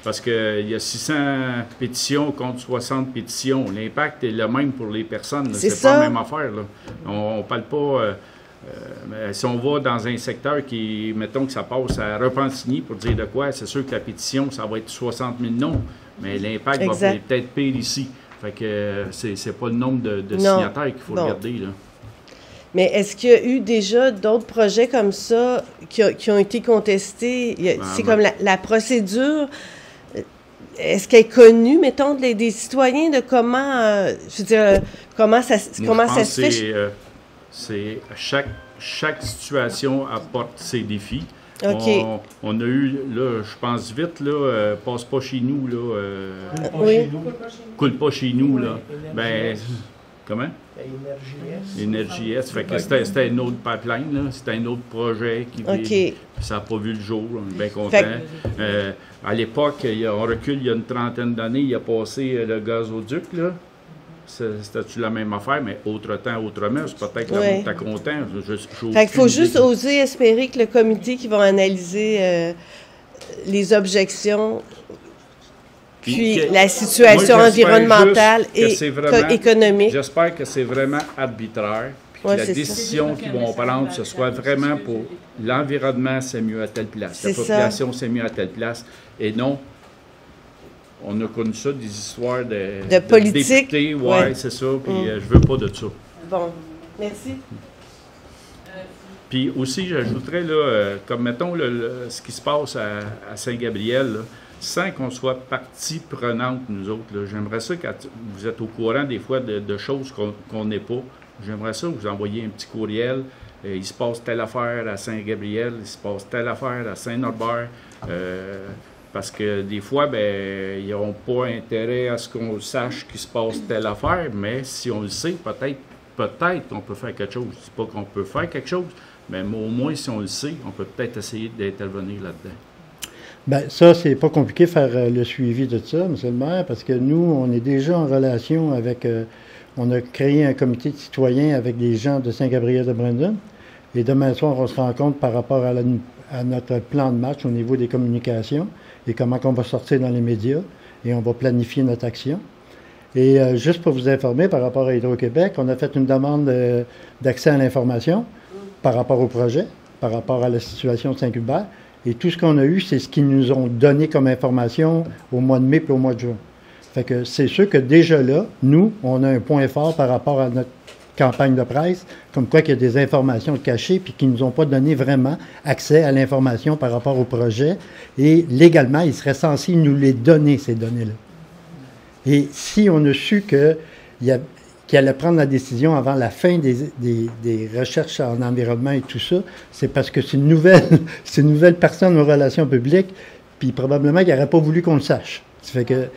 Parce qu'il y a 600 pétitions contre 60 pétitions. L'impact est le même pour les personnes. C'est pas la même affaire. Là. On ne parle pas... si on va dans un secteur qui, mettons que ça passe à Repentigny pour dire de quoi, c'est sûr que la pétition, ça va être 60 000 noms. Mais l'impact va peut-être pire ici. Fait que c'est pas le nombre de signataires qu'il faut regarder, là. Mais est-ce qu'il y a eu déjà d'autres projets comme ça qui ont été contestés? C'est comme la procédure... Est-ce qu'elle est connue, mettons, des citoyens de comment, je veux dire, comment ça se fait? C'est chaque situation apporte ses défis. Okay. On a eu, là, je pense vite, là, passe pas chez nous, là. Coule pas chez nous, là. Ben, comment? Énergie-S. Fait que c'était un autre pipeline, là. C'était un autre projet qui ça n'a pas vu le jour. On est bien content. À l'époque, on recule il y a une trentaine d'années, il a passé le gazoduc, là. C'était-tu la même affaire, mais autre temps, autrement. C'est peut-être que le monde était content. Fait qu'il faut juste oser espérer que le comité qui va analyser les objections, puis la situation environnementale et économique. J'espère que c'est vraiment arbitraire, puis que la décision qu'ils vont prendre, ce soit vraiment pour l'environnement, c'est mieux à telle place, la population, c'est mieux à telle place, et non, on a connu ça, des histoires de politique. Députés, c'est ça, puis je veux pas de ça. Bon, merci. Puis aussi, j'ajouterais, là, comme mettons ce qui se passe à Saint-Gabriel, là, sans qu'on soit partie prenante, nous autres. J'aimerais ça, quand vous êtes au courant des fois de choses qu'on n'est pas, j'aimerais ça vous envoyer un petit courriel. Il se passe telle affaire à Saint-Gabriel, il se passe telle affaire à Saint-Norbert. Parce que des fois, ben, ils n'ont pas intérêt à ce qu'on sache qu'il se passe telle affaire, mais si on le sait, peut-être qu'on peut faire quelque chose. Je ne dis pas qu'on peut faire quelque chose, mais au moins, si on le sait, on peut peut-être essayer d'intervenir là-dedans. Bien, ça, c'est pas compliqué de faire le suivi de ça, M. le maire, parce que nous, on est déjà en relation avec... on a créé un comité de citoyens avec des gens de Saint-Gabriel-de-Brandon. Et demain soir, on se rencontre par rapport à notre plan de match au niveau des communications et comment on va sortir dans les médias. Et on va planifier notre action. Et juste pour vous informer, par rapport à Hydro-Québec, on a fait une demande d'accès à l'information par rapport au projet, par rapport à la situation de Saint-Hubert. Et tout ce qu'on a eu, c'est ce qu'ils nous ont donné comme information au mois de mai et au mois de juin. Fait que c'est sûr que déjà là, nous, on a un point fort par rapport à notre campagne de presse, comme quoi qu'il y a des informations cachées puis qui ne nous ont pas donné vraiment accès à l'information par rapport au projet. Et légalement, ils seraient censés nous les donner, ces données-là. Et si on a su qu'il allait prendre la décision avant la fin des recherches en environnement et tout ça, c'est parce que c'est une nouvelle personne aux relations publiques, puis probablement qu'il n'aurait pas voulu qu'on le sache. Ça fait que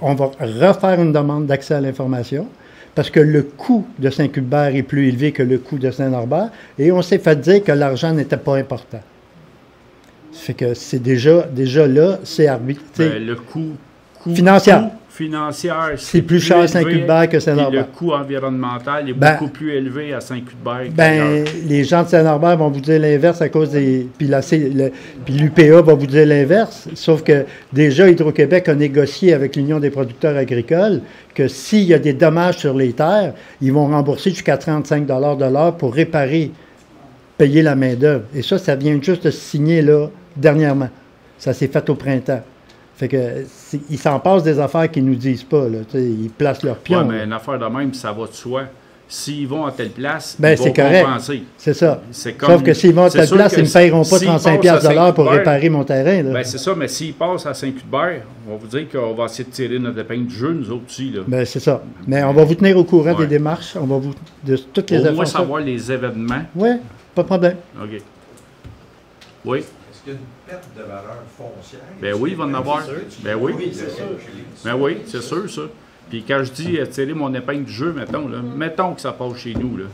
on va refaire une demande d'accès à l'information parce que le coût de Saint-Hubert est plus élevé que le coût de Saint-Norbert et on s'est fait dire que l'argent n'était pas important. Ça fait que c'est déjà là, c'est arbitré. Le coût financière, c'est plus cher à Saint-Cuthbert que Saint-Norbert. Le coût environnemental est beaucoup plus élevé à Saint-Cuthbert. Les gens de Saint-Norbert vont vous dire l'inverse à cause des... Puis l'UPA va vous dire l'inverse, sauf que déjà, Hydro-Québec a négocié avec l'Union des producteurs agricoles que s'il y a des dommages sur les terres, ils vont rembourser jusqu'à 35 $ de l'heure pour réparer, payer la main-d'œuvre. Et ça vient juste de se signer là, dernièrement. Ça s'est fait au printemps. Fait que ils s'en passent des affaires qu'ils nous disent pas. Là, ils placent leur pion. Oui, mais une affaire de même, ça va de soi. S'ils vont à telle place, ils vont compenser. C'est ça. Sauf que s'ils vont à telle place, ils ne me paieront pas 35 $ pour réparer mon terrain. Là. C'est ça, mais s'ils passent à Saint-Cuthbert, on va vous dire qu'on va essayer de tirer notre épingle du jeu, nous autres aussi. Là. C'est ça. Mais on va vous tenir au courant des démarches. On va de toutes les informations. Au moins savoir les événements. Oui, pas de problème. OK. Oui. Est-ce qu'il y a une perte de valeur foncière? Ben oui, il va en avoir. Ben oui. Ben oui, c'est sûr, ça. Puis quand je dis tirer mon épingle du jeu, mettons que ça passe chez nous, là.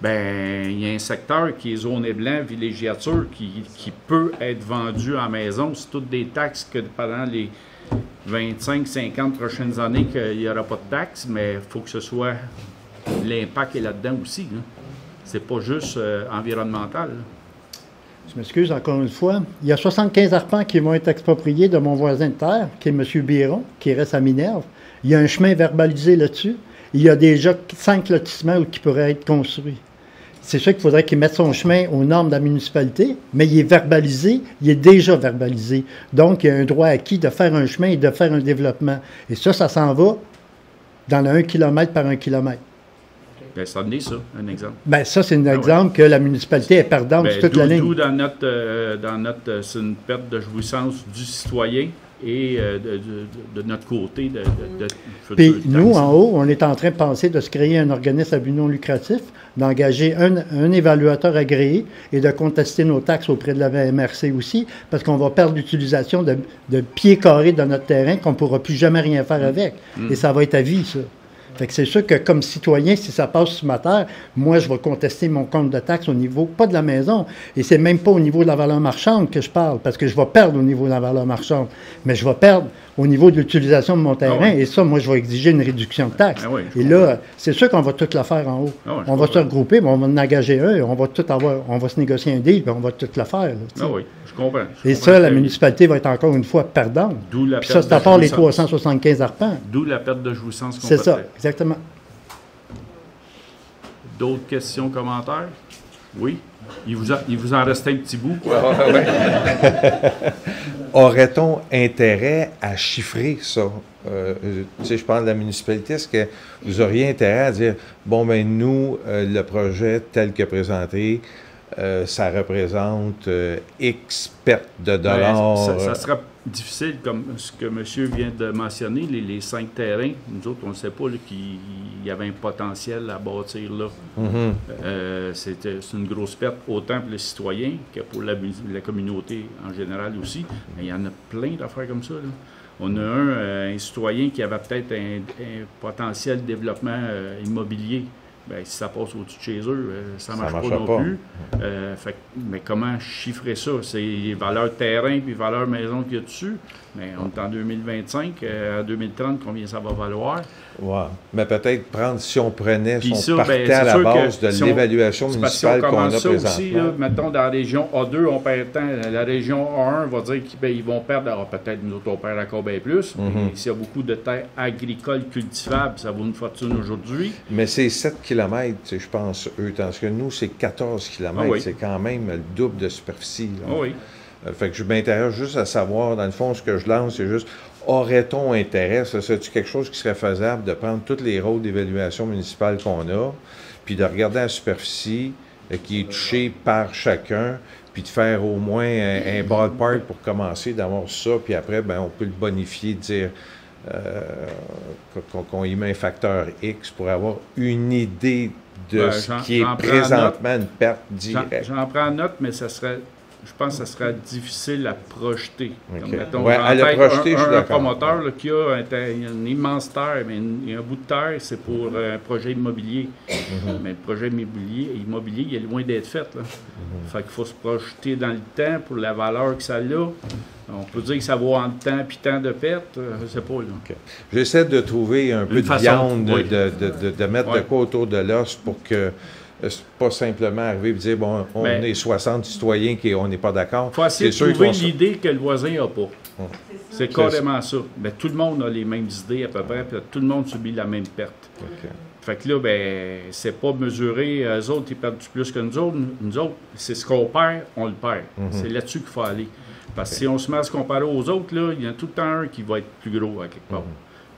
Ben, il y a un secteur qui est zone blanc, villégiature, qui peut être vendu en maison. C'est toutes des taxes que pendant les 25-50 prochaines années qu'il n'y aura pas de taxes, mais il faut que ce soit l'impact est là-dedans aussi. Là. C'est pas juste environnemental. Là. Je m'excuse encore une fois. Il y a 75 arpents qui vont être expropriés de mon voisin de terre, qui est M. Biron, qui reste à Minerve. Il y a un chemin verbalisé là-dessus. Il y a déjà 5 lotissements qui pourraient être construits. C'est sûr qu'il faudrait qu'il mette son chemin aux normes de la municipalité, mais il est verbalisé, il est déjà verbalisé. Donc, il y a un droit acquis de faire un chemin et de faire un développement. Et ça s'en va dans le 1 km par 1 km. Bien, ça en est ça, un exemple. Bien, ça, c'est un exemple que la municipalité est perdante sur toute la ligne. D'où dans notre c'est une perte de jouissance du citoyen et de notre côté de Puis nous, en haut, on est en train de penser de se créer un organisme à but non lucratif, d'engager un évaluateur agréé et de contester nos taxes auprès de la MRC aussi, parce qu'on va perdre l'utilisation de pieds carrés de notre terrain qu'on ne pourra plus jamais rien faire avec. Et ça va être à vie, ça. Fait que c'est sûr que comme citoyen, si ça passe sur ma terre, moi, je vais contester mon compte de taxes au niveau, pas de la maison, et c'est même pas au niveau de la valeur marchande que je parle, parce que je vais perdre au niveau de la valeur marchande, mais je vais perdre au niveau de l'utilisation de mon terrain, et ça, moi, je vais exiger une réduction de taxes. Et là, c'est sûr qu'on va tout la faire en haut. On va se regrouper, on va en engager un, on va tout avoir, on va se négocier un deal, puis on va tout la faire. Là, oui, je comprends. Et ça, la municipalité va être encore une fois perdante. Puis ça, c'est à part les 375 arpents. D'où la perte de jouissance qu'on C'est ça, exactement. D'autres questions, commentaires? Oui? Il vous en restait un petit bout. Aurait-on intérêt à chiffrer ça? Tu sais, je parle de la municipalité. Est-ce que vous auriez intérêt à dire, bon, ben nous, le projet tel que présenté, ça représente X perte de dollars? Ça sera difficile, comme ce que monsieur vient de mentionner, les 5 terrains. Nous autres, on ne sait pas qu'il y avait un potentiel à bâtir là. C'est une grosse perte, autant pour les citoyens que pour la communauté en général aussi. Mais il y en a plein d'affaires comme ça. Là. On a un citoyen qui avait peut-être un potentiel développement immobilier. Bien, si ça passe au-dessus de chez eux, ça ne marche pas non plus. Mais comment chiffrer ça? C'est les valeurs terrain puis valeurs maison qu'il y a dessus. Mais on est en 2025, à 2030, combien ça va valoir? Oui, mais peut-être prendre, si on prenait, si on partait à la base de l'évaluation municipale qu'on a présentement. Aussi, là, mettons, dans la région A2, on perd tant. La région A1 va dire qu'ils vont perdre, alors peut-être nous autres, on perd encore bien plus. S'il y a beaucoup de terres agricoles cultivables, ça vaut une fortune aujourd'hui. Mais c'est 7 km, je pense, eux, tandis que nous, c'est 14 km. C'est quand même le double de superficie. Là. Fait que je m'intéresse juste à savoir, dans le fond, ce que je lance, c'est juste, aurait-on intérêt, c'est-tu quelque chose qui serait faisable de prendre tous les rôles d'évaluation municipale qu'on a, puis de regarder la superficie qui est touchée par chacun, puis de faire au moins un ballpark pour commencer, d'avoir ça, puis après, ben on peut le bonifier, dire qu'on y met un facteur X pour avoir une idée de ce qui est présentement une perte directe. J'en prends note, mais ça serait... Je pense que ça sera difficile à projeter. Comme, mettons, à le projeter, je suis d'accord. Un promoteur là, qui a une immense terre, mais un bout de terre, c'est pour un projet immobilier. Mais le projet immobilier, il est loin d'être fait. Là. Fait qu'il faut se projeter dans le temps pour la valeur que ça a. On peut dire que ça vaut en temps puis tant de pertes, je ne sais pas. Okay. J'essaie de trouver un peu de viande, oui. de mettre de quoi autour de l'os pour que pas simplement arriver et dire, bon, on est 60 citoyens qui on n'est pas d'accord. Il faut essayer de trouver l'idée que le voisin n'a pas. C'est carrément ça. Mais tout le monde a les mêmes idées à peu près, puis tout le monde subit la même perte. Okay. Fait que là, ben, c'est pas mesuré, eux autres, ils perdent plus que nous autres. Nous autres, c'est ce qu'on perd, on le perd. C'est là-dessus qu'il faut aller. Parce que si on se met à se comparer aux autres, là, il y en a tout le temps un qui va être plus gros à quelque part.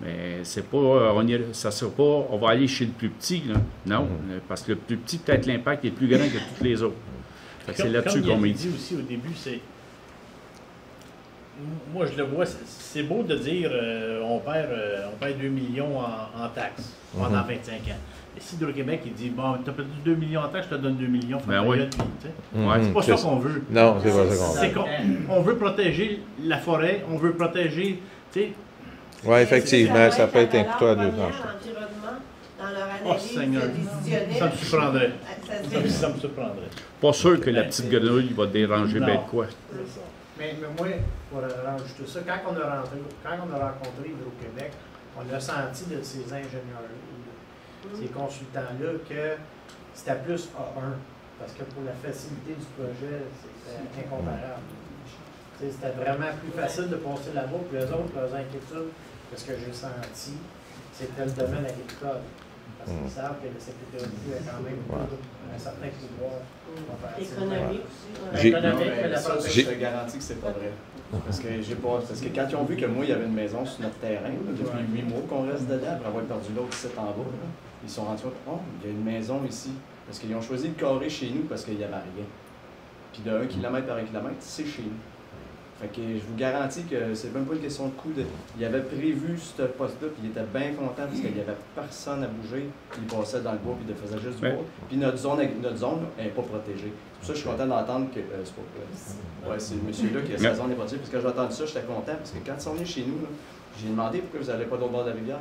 Mais c'est pas, ça sera pas, on va aller chez le plus petit, là. Non, parce que le plus petit, peut-être l'impact est plus grand que tous les autres. Fait que c'est là-dessus qu'on met. Dit aussi au début, c'est, moi je le vois, c'est beau de dire on perd 2 millions en taxes pendant 25 ans. Et si Hydro-Québec, il dit, bon, tu as perdu 2 millions en taxes, je te donne 2 millions, ben oui. C'est pas ça qu'on veut. Non, c'est pas ça qu'on veut. On veut protéger la forêt, on veut protéger, tu sais. Oui, effectivement, ça peut être un couteau à deux tranchants. Dans leur Oh, analyse Seigneur, décisionnelle. ça me surprendrait. Ça me surprendrait. Pas sûr que la petite grenouille va déranger bien de quoi. Mais moi, pour rajouter ça, quand on a rencontré Hydro-Québec, on a senti de ces ingénieurs-là, ces consultants-là, que c'était plus A1. Parce que pour la facilité du projet, c'était incomparable. C'était vraiment plus facile de passer là-bas. Puis les autres, leurs inquiétudes, ce que j'ai senti, c'était le domaine agricole. Parce qu'ils savent que le secrétaire a quand même un certain pouvoir. Économique aussi. Je te garantis que c'est pas vrai. Parce que quand ils ont vu que moi, il y avait une maison sur notre terrain, là, depuis 8 mois qu'on reste dedans, après avoir perdu l'autre 7 en bas, là, ils se sont rendus compte, oh, il y a une maison ici. Parce qu'ils ont choisi de carrer chez nous parce qu'il n'y avait rien. Puis de 1 km par 1 km, c'est chez nous. Fait que je vous garantis que c'est même pas une question de coût. Il avait prévu ce poste-là, puis il était bien content parce qu'il n'y avait personne à bouger. Il passait dans le bois, puis il faisait juste du bois. Puis notre zone n'est pas protégée. C'est pour ça que je suis content d'entendre que. C'est le monsieur-là qui a sa zone n'est protégée. Parce que j'ai entendu ça, j'étais content. Parce que quand ils sont venus chez nous, j'ai demandé pourquoi vous n'allez pas de l'autre bord de la rivière.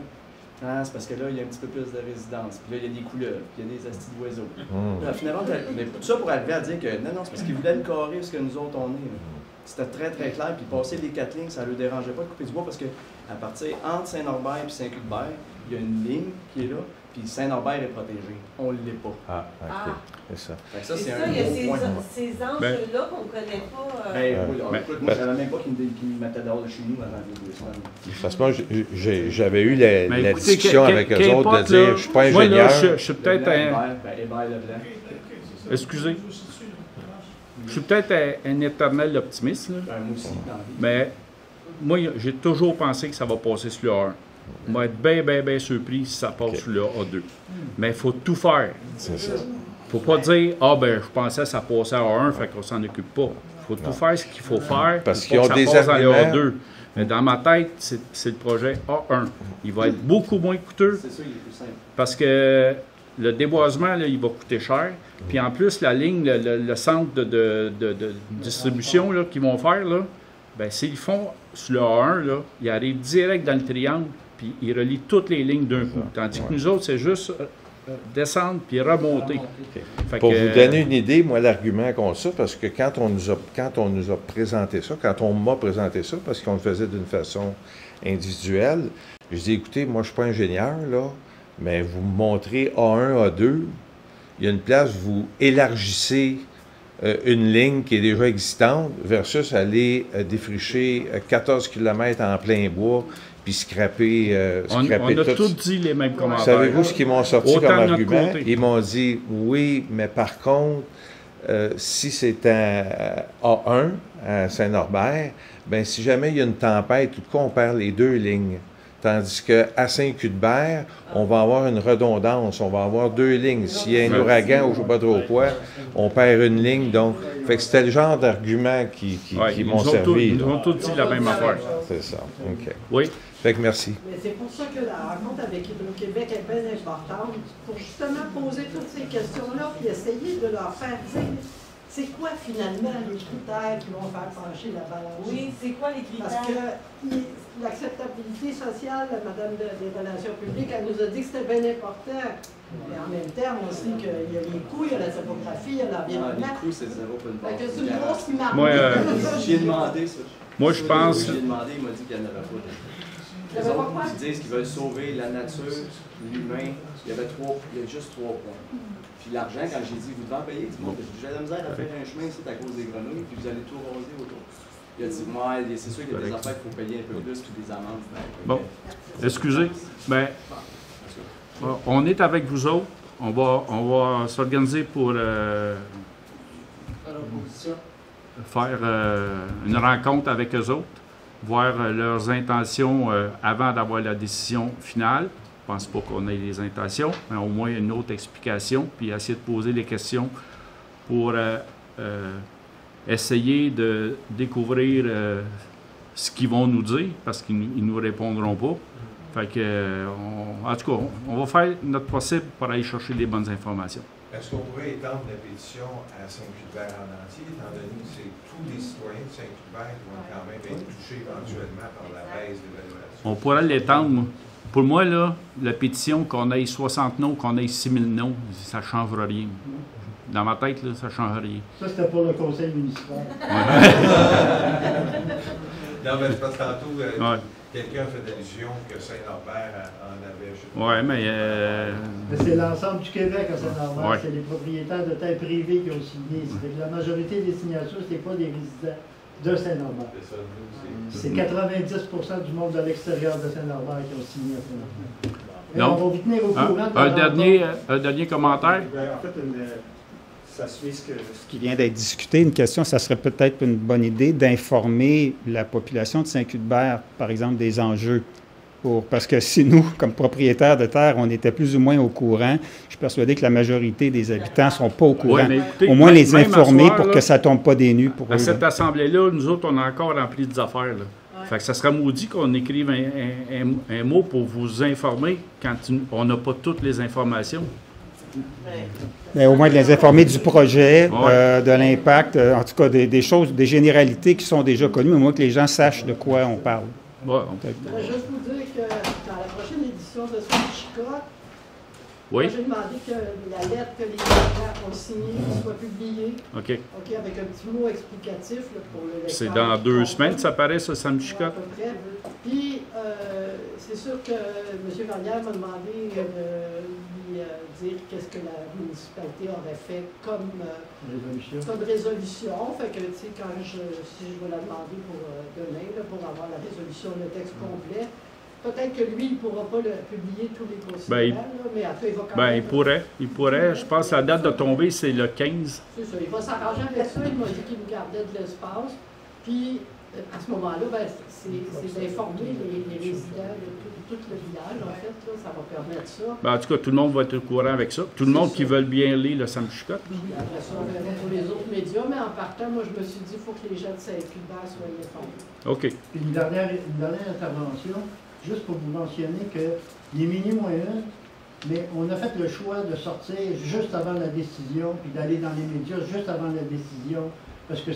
Ah, c'est parce que là, il y a un petit peu plus de résidence. Puis là, il y a des couleuvres, puis il y a des astis d'oiseaux. Finalement, mais tout ça pour arriver à dire que non, c'est parce qu'ils voulaient le carrer parce que nous autres, on est. C'était très, très clair. Puis passer les 4 lignes, ça ne le dérangeait pas de couper du bois parce qu'à partir entre Saint-Norbert et Saint-Cuthbert, il y a une ligne qui est là, puis Saint-Norbert est protégé. On ne l'est pas. Ah, OK. C'est ça. Ça, c'est un gros point. Ces enjeux-là qu'on ne connaît pas. Écoute, moi, je ne savais même pas qu'ils me mettaient dehors de chez nous avant les 2 semaines. Parce que moi, j'avais eu la discussion avec eux autres de dire, je ne suis pas ingénieur. Moi, là, je suis peut-être Excusez. Je suis peut-être un éternel optimiste, là, mais moi, j'ai toujours pensé que ça va passer sur le A1. Je vais être bien surpris si ça passe sur le A2. Mais il faut tout faire. C'est ça. Il ne faut pas dire « Ah, ben je pensais que ça passait à A1, fait qu'on s'en occupe pas ». Il faut tout faire ce qu'il faut faire parce pour qu'ils que ont ça des passe dans le arguments. A2. Mais dans ma tête, c'est le projet A1. Il va être beaucoup moins coûteux. C'est ça, il est plus simple. Parce que le déboisement, là, il va coûter cher. Puis en plus, la ligne, le centre de distribution là, qu'ils vont faire, là, ben, s'ils font sur le A1, là, ils arrivent direct dans le triangle, puis ils relient toutes les lignes d'un coup. Tandis que nous autres, c'est juste descendre puis remonter. Pour vous donner une idée, moi, l'argument qu'on a, parce que quand on nous a présenté ça, quand on m'a présenté ça, parce qu'on le faisait d'une façon individuelle, je dis, écoutez, moi, je ne suis pas ingénieur, là, mais vous me montrez A1, A2, il y a une place, vous élargissez une ligne qui est déjà existante versus aller défricher 14 km en plein bois puis scraper on a tous dit les mêmes commentaires. Savez-vous ce qu'ils m'ont sorti Autant comme argument? côté. Ils m'ont dit, oui, mais par contre, si c'est à A1, à Saint-Norbert, ben si jamais il y a une tempête, tout cas, on perd les 2 lignes. Tandis qu'à Saint-Cuthbert, on va avoir une redondance, on va avoir 2 lignes. S'il y a un ouragan ou je ne sais pas trop quoi, on perd une ligne. Donc, fait que c'était le genre d'argument qui m'ont servi. Ils ont tous dit la même affaire. C'est ça. OK. Oui. Fait que merci. Mais c'est pour ça que la rencontre avec Hydro-Québec est bien importante, pour justement poser toutes ces questions-là, puis essayer de leur faire dire c'est quoi finalement les critères qui vont faire pencher la balance. Oui, c'est quoi les critères? Parce que l'acceptabilité sociale, Madame des Relations publiques, elle nous a dit que c'était bien important. Mais en même temps, on sait qu'il y a les coûts, il y a la topographie, il y a l'environnement. Les coûts, c'est zéro pour une part. C'est une grosse qui marque. J'y ai demandé ça. Moi, je pense... J'ai demandé, il m'a dit qu'il n'y en avait pas. Les autres qui disent qu'ils veulent sauver la nature, l'humain, il y avait juste 3 points. Puis l'argent, quand j'ai dit, vous devez en payer, j'ai la misère à faire un chemin ici à cause des grenouilles, puis vous allez tout raser autour. Il a dit, moi, c'est sûr qu'il y a des affaires qu'il faut payer un peu plus, puis des amendes. Bon, excusez. Ben, on est avec vous autres. On va s'organiser pour faire une rencontre avec eux autres, voir leurs intentions avant d'avoir la décision finale. Je ne pense pas qu'on ait les intentions, mais au moins une autre explication, puis essayer de poser les questions pour essayer de découvrir ce qu'ils vont nous dire, parce qu'ils ne nous répondront pas. Fait que, en tout cas, on va faire notre possible pour aller chercher les bonnes informations. Est-ce qu'on pourrait étendre la pétition à Saint-Cuthbert en entier, étant donné que c'est tous les citoyens de Saint-Cuthbert qui vont quand même être touchés éventuellement par la baisse d'évaluation? On pourrait l'étendre. Pour moi, là, la pétition, qu'on ait 60 noms, qu'on ait 6 000 noms, ça ne changera rien. Dans ma tête, là, ça ne change rien. Ça, c'était pour le conseil municipal. Non, mais c'est parce que tantôt, quelqu'un a fait allusion que Saint-Norbert en avait. Oui, mais... Mais c'est l'ensemble du Québec à Saint-Norbert. Ouais. C'est les propriétaires de terres privées qui ont signé. C'est que la majorité des signatures, ce n'est pas des résidents de Saint-Norbert. C'est 90% du monde de l'extérieur de Saint-Norbert qui ont signé à Saint-Norbert. Et on va vous tenir au courant. Un dernier commentaire? En fait, ça suit ce qui vient d'être discuté. Une question, ça serait peut-être une bonne idée d'informer la population de Saint-Cuthbert, par exemple, des enjeux. Parce que si nous, comme propriétaires de terre, on était plus ou moins au courant, je suis persuadé que la majorité des habitants ne sont pas au courant. Ouais, écoutez, au moins les informer soir, pour que ça ne tombe pas des nues pour eux. À cette assemblée-là, nous autres, on a encore rempli des affaires. Là. Fait que ça serait maudit qu'on écrive un mot pour vous informer quand on n'a pas toutes les informations. Mais au moins de les informer du projet, de l'impact, en tout cas des choses, des généralités qui sont déjà connues, mais au moins que les gens sachent de quoi on parle. Je vais juste vous dire que dans la prochaine édition de Switchcott, j'ai demandé que la lettre que les gens ont signée soit publiée. OK. Avec un petit mot explicatif là, pour le lecteur. C'est dans 2 semaines, ça paraît, ça, Switchcott? À peu près. Puis, c'est sûr que M. Vallière m'a demandé de lui dire qu'est-ce que la municipalité aurait fait comme résolution. Fait que, tu sais, si je vais la demander pour demain, là, pour avoir la résolution, le texte complet, peut-être que lui, il ne pourra pas publier tous les considérants, mais après, il va quand même... Il pourrait. Je pense que la date de tombée, c'est le 15. C'est ça. Il va s'arranger avec ça. Il m'a dit qu'il nous gardait de l'espace. Puis, à ce moment-là, c'est d'informer les résidents de tout le village, en fait. Là, ça va permettre ça. En tout cas, tout le monde va être au courant avec ça. Tout le monde qui veut bien lire le Switchcott. Après ça, on verra pour les autres médias. Mais en partant, moi, je me suis dit qu'il faut que les gens de Saint-Cuthbert soient informés. OK. Puis une dernière intervention. Juste pour vous mentionner que les mini-moyennes, mais on a fait le choix de sortir juste avant la décision, puis d'aller dans les médias juste avant la décision, parce que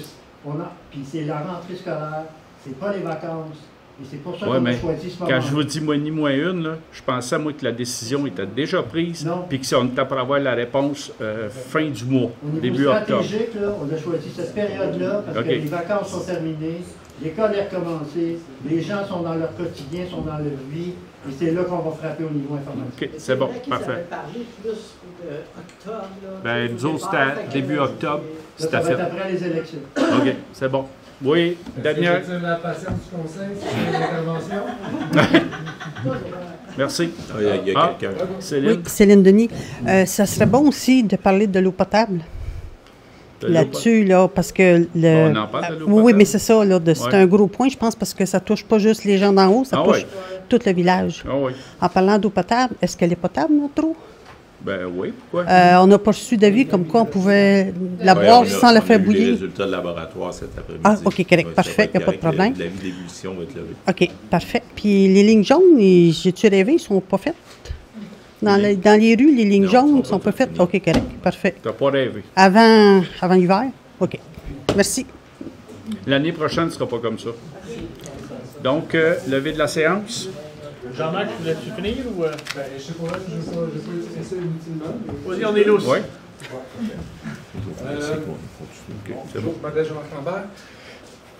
puis c'est la rentrée scolaire, c'est pas les vacances, et c'est pour ça qu'on a choisi ce moment. Quand je vous dis ni moins une, là, je pensais moi que la décision était déjà prise, puis qu'on était pour avoir la réponse fin du mois, début octobre. Stratégique, là, on a choisi cette période-là, parce que les vacances sont terminées. L'école est recommencée, les gens sont dans leur quotidien, sont dans leur vie, et c'est là qu'on va frapper au niveau informatique. OK, c'est bon, parfait. Parler plus d'octobre. Nous autres, c'était début octobre. Ça va être après les élections. OK, c'est bon. Oui, dernière. Est-ce que la patience du conseil, c'est une intervention? Merci. Il y a quelqu'un. Céline. Oui, Céline Denis. Ça serait bon aussi de parler de l'eau potable. Là-dessus, là, parce que... On en parle de l'eau potable? Oui, mais c'est ça, là, c'est un gros point, je pense, parce que ça touche pas juste les gens d'en haut, ça touche tout le village. En parlant d'eau potable, est-ce qu'elle est potable, notre eau? Ben oui, pourquoi? On n'a pas reçu d'avis comme quoi on pouvait la boire sans la faire bouillir. On a eu les résultats de laboratoire cet après-midi. Ah, OK, correct, parfait, il n'y a pas de problème. L'avis d'ébullition va être levé. OK, parfait. Puis les lignes jaunes, j'ai-tu rêvé, ils ne sont pas faites? Dans les rues, les lignes jaunes ne sont pas faites? OK, correct, parfait. Tu n'as pas rêvé? Avant l'hiver? OK. Merci. L'année prochaine ne sera pas comme ça. Donc, levée de la séance. Jean-Marc, voulais-tu finir ou... Ben, je sais pas, je vais essayer inutilement. Vas-y, on est là aussi. Oui. Bonjour, je m'appelle Jean-Marc Lambert.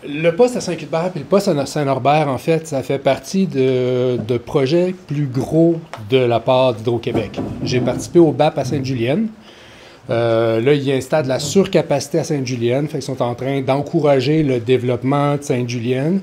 Le poste à Saint-Cuthbert et le poste à Saint-Norbert, en fait, ça fait partie de projets plus gros de la part d'Hydro-Québec. J'ai participé au BAP à Sainte-Julienne. Là, ils installent de la surcapacité à Sainte-Julienne. Fait qu'ils sont en train d'encourager le développement de Sainte-Julienne.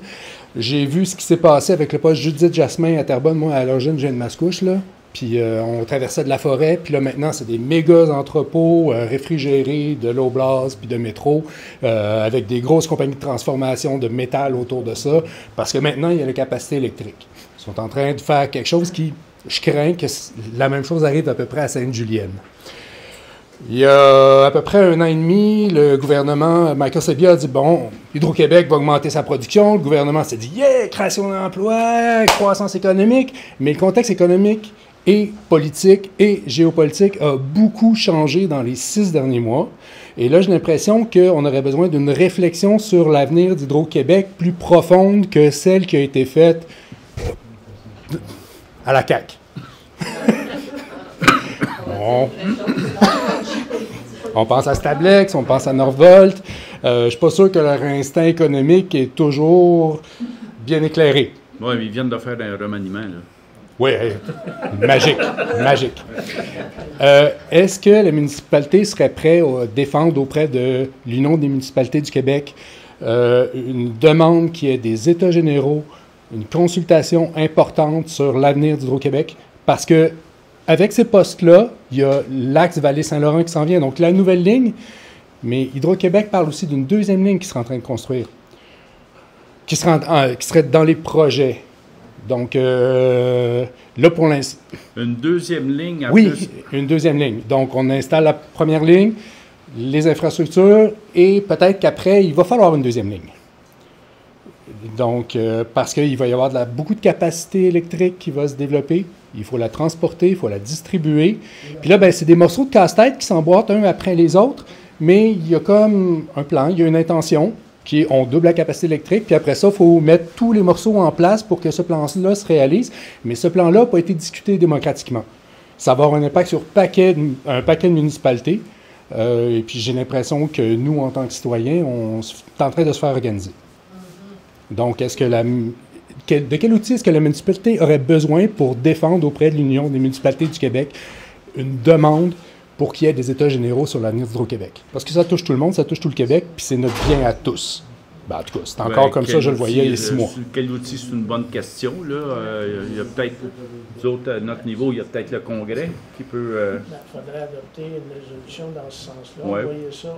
J'ai vu ce qui s'est passé avec le poste Judith Jasmin à Terrebonne. Moi, à l'origine, je viens de Mascouche, là. Puis on traversait de la forêt. Puis là, maintenant, c'est des méga entrepôts réfrigérés de l'eau blase puis de métro avec des grosses compagnies de transformation de métal autour de ça. Parce que maintenant, il y a la capacité électrique. Ils sont en train de faire quelque chose qui, je crains que la même chose arrive à peu près à Sainte-Julienne. Il y a à peu près 1 an et demi, le gouvernement, Michael Sabia a dit, bon, Hydro-Québec va augmenter sa production. Le gouvernement s'est dit, yeah, création d'emplois, croissance économique. Mais le contexte économique et politique et géopolitique a beaucoup changé dans les 6 derniers mois. Et là, j'ai l'impression qu'on aurait besoin d'une réflexion sur l'avenir d'Hydro-Québec plus profonde que celle qui a été faite à la CAQ. On pense à Stablex, on pense à Norvolt. Je ne suis pas sûr que leur instinct économique est toujours bien éclairé. Oui, mais ils viennent de faire un remaniement, là. Oui, magique, magique. Est-ce que la municipalité serait prête à défendre auprès de l'Union des municipalités du Québec une demande qui est des États généraux, une consultation importante sur l'avenir d'Hydro-Québec? Parce que avec ces postes-là, il y a l'axe Vallée-Saint-Laurent qui s'en vient, donc la nouvelle ligne, mais Hydro-Québec parle aussi d'une deuxième ligne qui sera en train de construire, qui serait dans les projets. Donc, là, pour l'instant... Une deuxième ligne à oui, plus... une deuxième ligne. Donc, on installe la première ligne, les infrastructures, et peut-être qu'après, il va falloir une deuxième ligne. Donc, parce qu'il va y avoir beaucoup de capacité électrique qui va se développer. Il faut la transporter, il faut la distribuer. Puis là, ben, c'est des morceaux de casse-tête qui s'emboîtent un après les autres, mais il y a comme un plan, il y a une intention qui est on double la capacité électrique, puis après ça, il faut mettre tous les morceaux en place pour que ce plan-là se réalise. Mais ce plan-là n'a pas été discuté démocratiquement. Ça va avoir un impact sur un paquet de municipalités. Et puis j'ai l'impression que nous, en tant que citoyens, on est en train de se faire organiser. Donc, est-ce que de quel outil est-ce que la municipalité aurait besoin pour défendre auprès de l'Union des municipalités du Québec une demande pour qu'il y ait des États généraux sur l'avenir d'Hydro-Québec? Parce que ça touche tout le monde, ça touche tout le Québec, puis c'est notre bien à tous. Ben, en tout cas, c'est encore comme ça, je le voyais il y a 6 mois. Quel outil, c'est une bonne question. Là. Il y a peut-être, nous autres, à notre niveau, il y a peut-être le Congrès qui peut... Il faudrait adopter une résolution dans ce sens-là, ouais.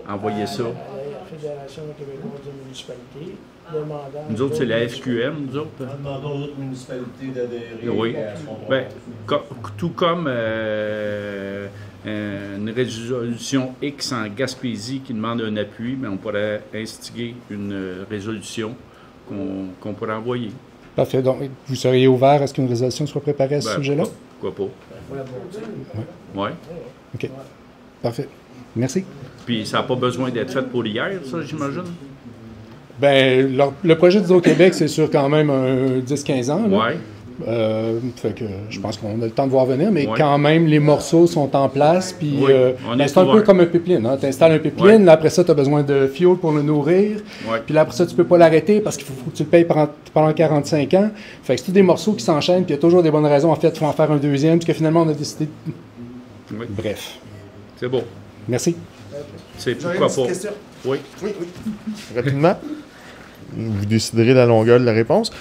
Envoyer ça à la Fédération québécoise des municipalités, demandant... Nous autres, c'est la SQM, nous autres. Demandons aux autres municipalités d'adhérer oui. à son Ben, tout comme une résolution X en Gaspésie qui demande un appui, mais on pourrait instiguer une résolution qu'on pourrait envoyer. Parfait. Donc, vous seriez ouvert à ce qu'une résolution soit préparée à ce sujet-là? Pourquoi pas? Oui. OK. Parfait. Merci. Puis ça n'a pas besoin d'être fait pour hier, ça, j'imagine? Bien, le projet d'Hydro-Québec, c'est sur quand même 10-15 ans. Oui. Fait que je pense qu'on a le temps de voir venir, mais quand même, les morceaux sont en place. Puis, c'est un peu comme un pipeline. Hein. Tu installes un pipeline, là, après ça, tu as besoin de fuel pour le nourrir. Puis là, après ça, tu ne peux pas l'arrêter parce qu'il faut que tu le payes pendant 45 ans. Fait que c'est tous des morceaux qui s'enchaînent, puis il y a toujours des bonnes raisons. En fait, il faut en faire un deuxième, puisque finalement, on a décidé. Bref. C'est beau. Merci. C'est pourquoi pas. Question. Oui. Rapidement. Vous déciderez la longueur de la réponse.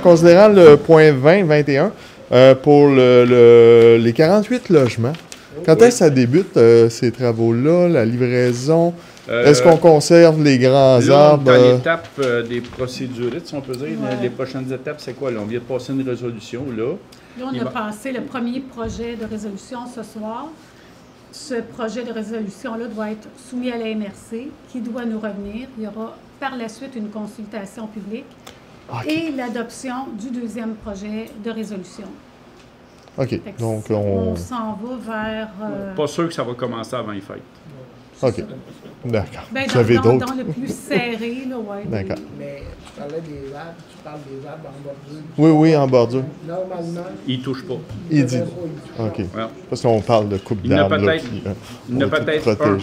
Considérant le point 20-21, pour les 48 logements, quand est-ce que ça débute, ces travaux-là, la livraison? Est-ce qu'on conserve les grands arbres? Dans l'étape des procédurites, si on peut dire, les prochaines étapes, c'est quoi? Là, on vient de passer une résolution, là. Là, on a passé le premier projet de résolution ce soir. Ce projet de résolution-là doit être soumis à la MRC, qui doit nous revenir. Il y aura par la suite une consultation publique et l'adoption du deuxième projet de résolution. OK. Donc, on s'en va vers... Pas sûr que ça va commencer avant les fêtes. OK. D'accord. Ben, dans le plus serré, là, oui. D'accord. Mais tu parlais des arbres, tu parles des arbres en bordure. Oui, en bordure. Normalement... Ils ne touchent pas. Il dit. OK. Ouais. Parce qu'on parle de coupe d'arbres. Il y en a peut-être un.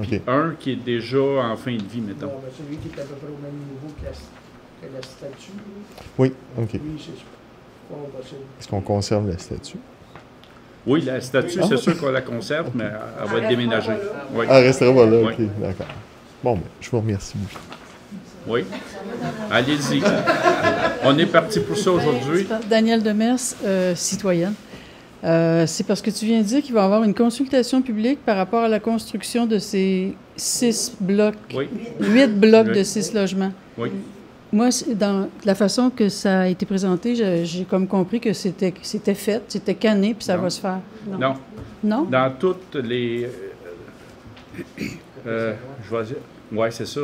puis un qui est déjà en fin de vie, mettons. Bon, ben, celui qui est à peu près au même niveau que la statue. Oui, OK. Oui, c'est pas possible. Est-ce qu'on conserve la statue? Oui, la statue, c'est sûr qu'on la conserve, mais elle va être déménagée. Oui. Elle restera pas là, Oui. OK, d'accord. Bon, ben, je vous remercie beaucoup. Oui. Allez-y. On est parti pour ça aujourd'hui. Danielle Demers, citoyenne. C'est parce que tu viens de dire qu'il va y avoir une consultation publique par rapport à la construction de ces 6 blocs, 8 blocs de 6 logements. Oui. Moi, dans la façon que ça a été présenté, j'ai comme compris que c'était fait, c'était canné, puis ça va se faire. Non. Non? Dans toutes les... je vais dire... Oui, c'est ça.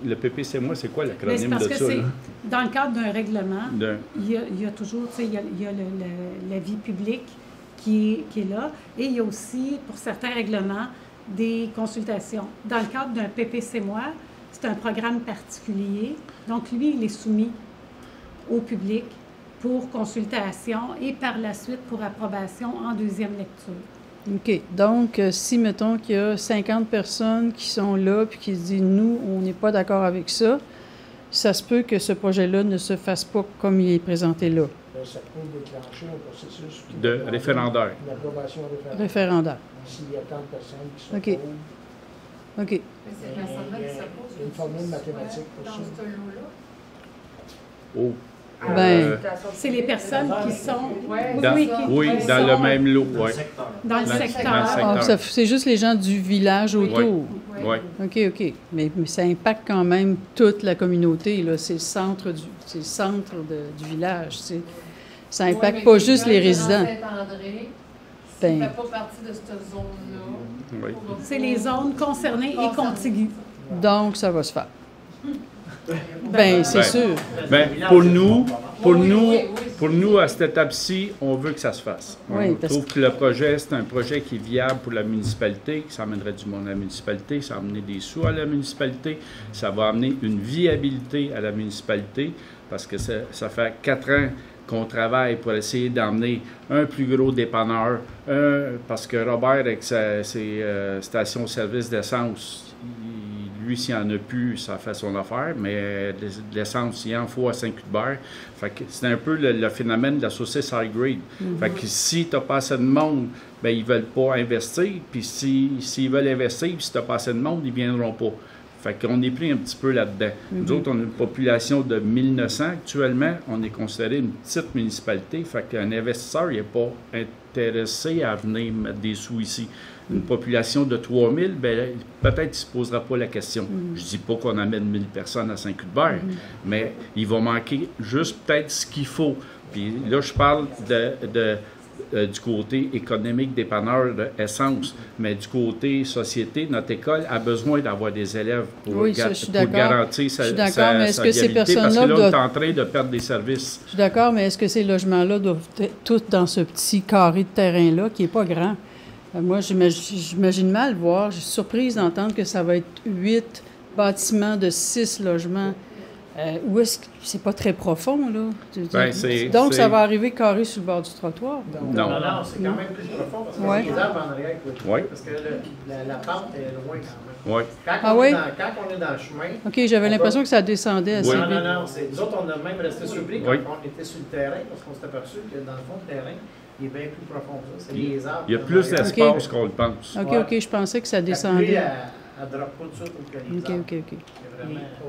Le PPCMOI, c'est quoi l'acronyme de ça? Parce que dans le cadre d'un règlement, il y a toujours, il y a la vie publique qui est là, et il y a aussi, pour certains règlements, des consultations. Dans le cadre d'un PPCMOI, c'est un programme particulier. Donc, lui, il est soumis au public pour consultation et par la suite pour approbation en deuxième lecture. OK. Donc, si, mettons qu'il y a 50 personnes qui sont là puis qui se disent, nous, on n'est pas d'accord avec ça, ça se peut que ce projet-là ne se fasse pas comme il est présenté là. Ça peut déclencher un processus de référendaire. Une approbation référendaire. S'il y a tant de personnes qui sont OK. OK. Il y a une formule mathématique pour ça. Oh. C'est les personnes qui sont dans le même lot. Dans le secteur. Ah, c'est juste les gens du village autour. Oui. OK. Mais ça impacte quand même toute la communauté. C'est le centre du village. Ça impacte pas juste les résidents. Saint-André, ça ne fait pas partie de cette zone-là. C'est les zones concernées et contiguës. Donc, ça va se faire. Bien, c'est sûr. Ben, pour nous, à cette étape-ci, on veut que ça se fasse. Oui, on trouve que le projet, c'est un projet qui est viable pour la municipalité, que ça amènerait du monde à la municipalité, ça va amener des sous à la municipalité, ça va amener une viabilité à la municipalité, parce que ça fait 4 ans qu'on travaille pour essayer d'emmener un plus gros dépanneur, parce que Robert, avec ses stations-service d'essence, lui, s'il n'y en a plus, ça fait son affaire, mais l'essence, il en faut à Saint-Cuthbert. Fait que c'est un peu le phénomène de la saucisse high grade. Fait que si tu n'as pas assez de monde, ben ils ne veulent pas investir. Puis s'ils veulent investir, puis si tu n'as pas assez de monde, ils ne viendront pas. Fait qu'on est pris un petit peu là-dedans. Nous autres, on a une population de 1900 actuellement. On est considéré une petite municipalité. Fait qu'un investisseur, il n'est pas intéressé à venir mettre des sous ici. Une population de 3000, ben, peut-être qu'il ne se posera pas la question. Je ne dis pas qu'on amène 1000 personnes à Saint-Cuthbert, mais il va manquer juste peut-être ce qu'il faut. Puis là, je parle du côté économique dépanneur d'essence, mais du côté société, notre école a besoin d'avoir des élèves pour garantir sa viabilité, parce que là, on est en train de perdre des services. Je suis d'accord, mais est-ce que ces logements-là doivent être tous dans ce petit carré de terrain-là qui n'est pas grand? Moi, j'imagine mal voir. Je suis surprise d'entendre que ça va être 8 bâtiments de 6 logements. Où est-ce que c'est pas très profond, là? Donc, ça va arriver carré sur le bord du trottoir? Non, c'est quand même plus profond parce qu'il y a des arbres en arrière. Parce que la pente est loin quand même. Quand on est dans le chemin... OK, j'avais l'impression que ça descendait assez vite. Non. Nous autres, on a même resté surpris quand on était sur le terrain parce qu'on s'est aperçu que dans le fond du terrain, il est bien plus profond que ça. C'est les arbres. Il y a plus d'espace qu'on le pense. OK, je pensais que ça descendait. Elle ne droppe pas tout de suite au calibre. OK.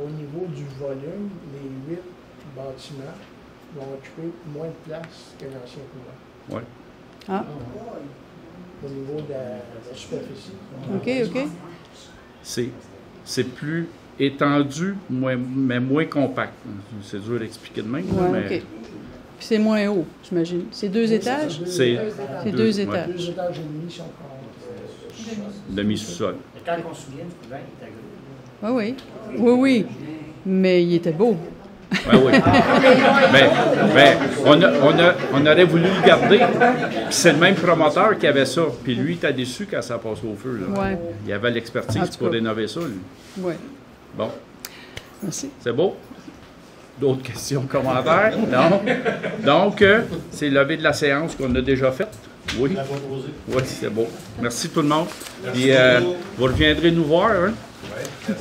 Au niveau du volume, les 8 bâtiments vont occuper moins de place que l'ancien couvent. Oui. Ah. Au niveau de la superficie. OK. C'est plus étendu, mais moins compact. C'est dur d'expliquer de même. Oui, mais... OK. Puis c'est moins haut, j'imagine. C'est 2 étages? C'est 2 étages. 2 étages et demi si on compte. Demi-sous-sol. Quand on se souvient du couvent, il était gros. Oui. Mais il était beau. Oui. mais on aurait voulu le garder. Puis c'est le même promoteur qui avait ça. Puis lui, il était déçu quand ça passe au feu. Là. Ouais. Il avait l'expertise pour rénover ça, lui. Oui. Bon. Merci. C'est beau? D'autres questions, commentaires? Non? Donc, c'est levé de la séance qu'on a déjà faite. Oui. Oui, c'est bon. Merci tout le monde. Puis, vous reviendrez nous voir, hein? Oui.